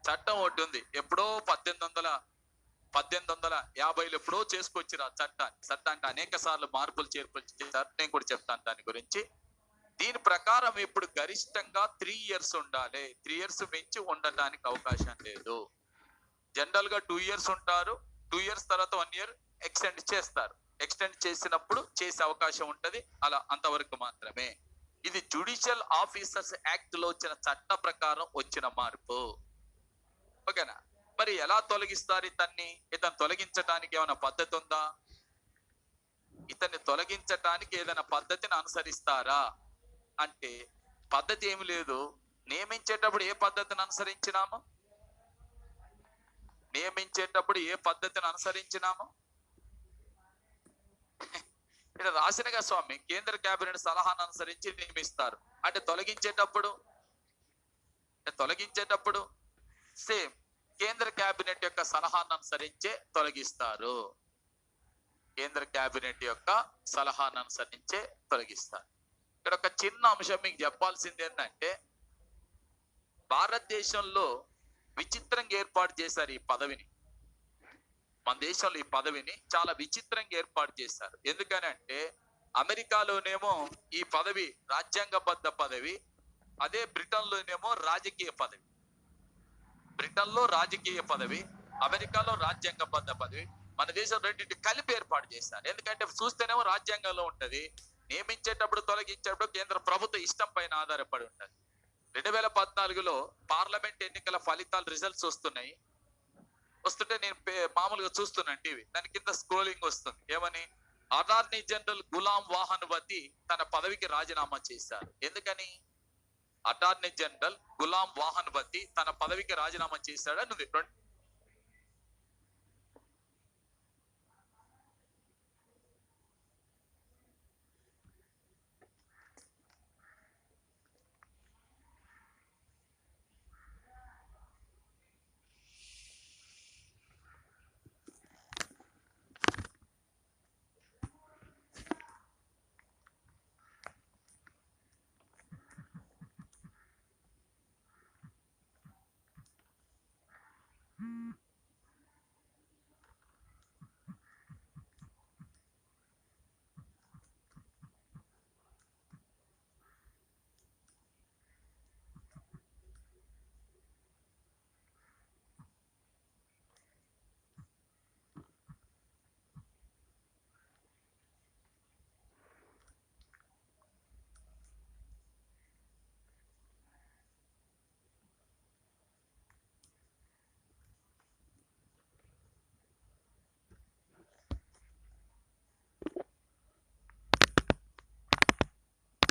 చట్టం ఒకటి ఉంది. ఎప్పుడో 1850లో ఎప్పుడో చేసుకొచ్చారు ఆ చట్టానికి అనేక సార్లు మార్పులు చేర్పులు చేశారు. నేను కూడా చెప్తాను దాని గురించి. దీని ప్రకారం ఇప్పుడు గరిష్టంగా 3 years ఉండాలి. 3 years మించి ఉండటానికి అవకాశం లేదు. జనరల్ గా 2 years ఉంటారు. 2 years తర్వాత 1 year ఎక్స్టెండ్ చేస్తారు. ఎక్స్టెండ్ చేసినప్పుడు చేసే అవకాశం ఉంటది. అలా అంతవరకు మాత్రమే. ఇది జ్యుడిషియల్ ఆఫీసర్స్ యాక్ట్ లో వచ్చిన చట్ట ప్రకారం వచ్చిన మార్పు. ఓకేనా? మరి ఎలా తొలగిస్తారు ఇతన్ని తొలగించడానికి ఏమైనా పద్ధతి ఉందా? ఇతన్ని తొలగించటానికి ఏదైనా పద్ధతిని అనుసరిస్తారా అంటే పద్ధతి ఏమి లేదు. నియమించేటప్పుడు ఏ పద్ధతిని అనుసరించినాము? ఇక్కడ రాసినగా స్వామి కేంద్ర కేబినెట్ సలహాను అనుసరించి నియమిస్తారు. అంటే తొలగించేటప్పుడు సేమ్ కేంద్ర కేబినెట్ యొక్క సలహాను అనుసరించే తొలగిస్తారు. ఇక్కడ ఒక చిన్న అంశం మీకు చెప్పాల్సింది ఏంటంటే భారతదేశంలో విచిత్రంగా ఏర్పాటు చేశారు ఈ పదవిని. మన దేశంలో ఈ పదవిని చాలా విచిత్రంగా ఏర్పాటు చేశారు. ఎందుకనంటే అమెరికాలోనేమో ఈ పదవి రాజ్యాంగబద్ధ పదవి, అదే బ్రిటన్ లోనేమో రాజకీయ పదవి. బ్రిటన్ లో రాజకీయ పదవి, అమెరికాలో రాజ్యాంగబద్ధ పదవి. మన దేశం రెండింటి కలిపి ఏర్పాటు చేశారు. ఎందుకంటే చూస్తేనేమో రాజ్యాంగంలో ఉంటది, నియమించేటప్పుడు తొలగించేటప్పుడు కేంద్ర ప్రభుత్వ ఇష్టం పైన ఆధారపడి ఉంటది. 2014లో పార్లమెంట్ ఎన్నికల ఫలితాలు రిజల్ట్స్ వస్తుంటే నేను మామూలుగా చూస్తున్నాను టీవీ. దాని కింద స్క్రోలింగ్ వస్తుంది. ఏమని? అటార్నీ జనరల్ గులాం వాహనువతి తన పదవికి రాజీనామా చేశారు. ఎందుకని? అటార్నీ జనరల్ గులాం వాహనువతి తన పదవికి రాజీనామా చేశాడని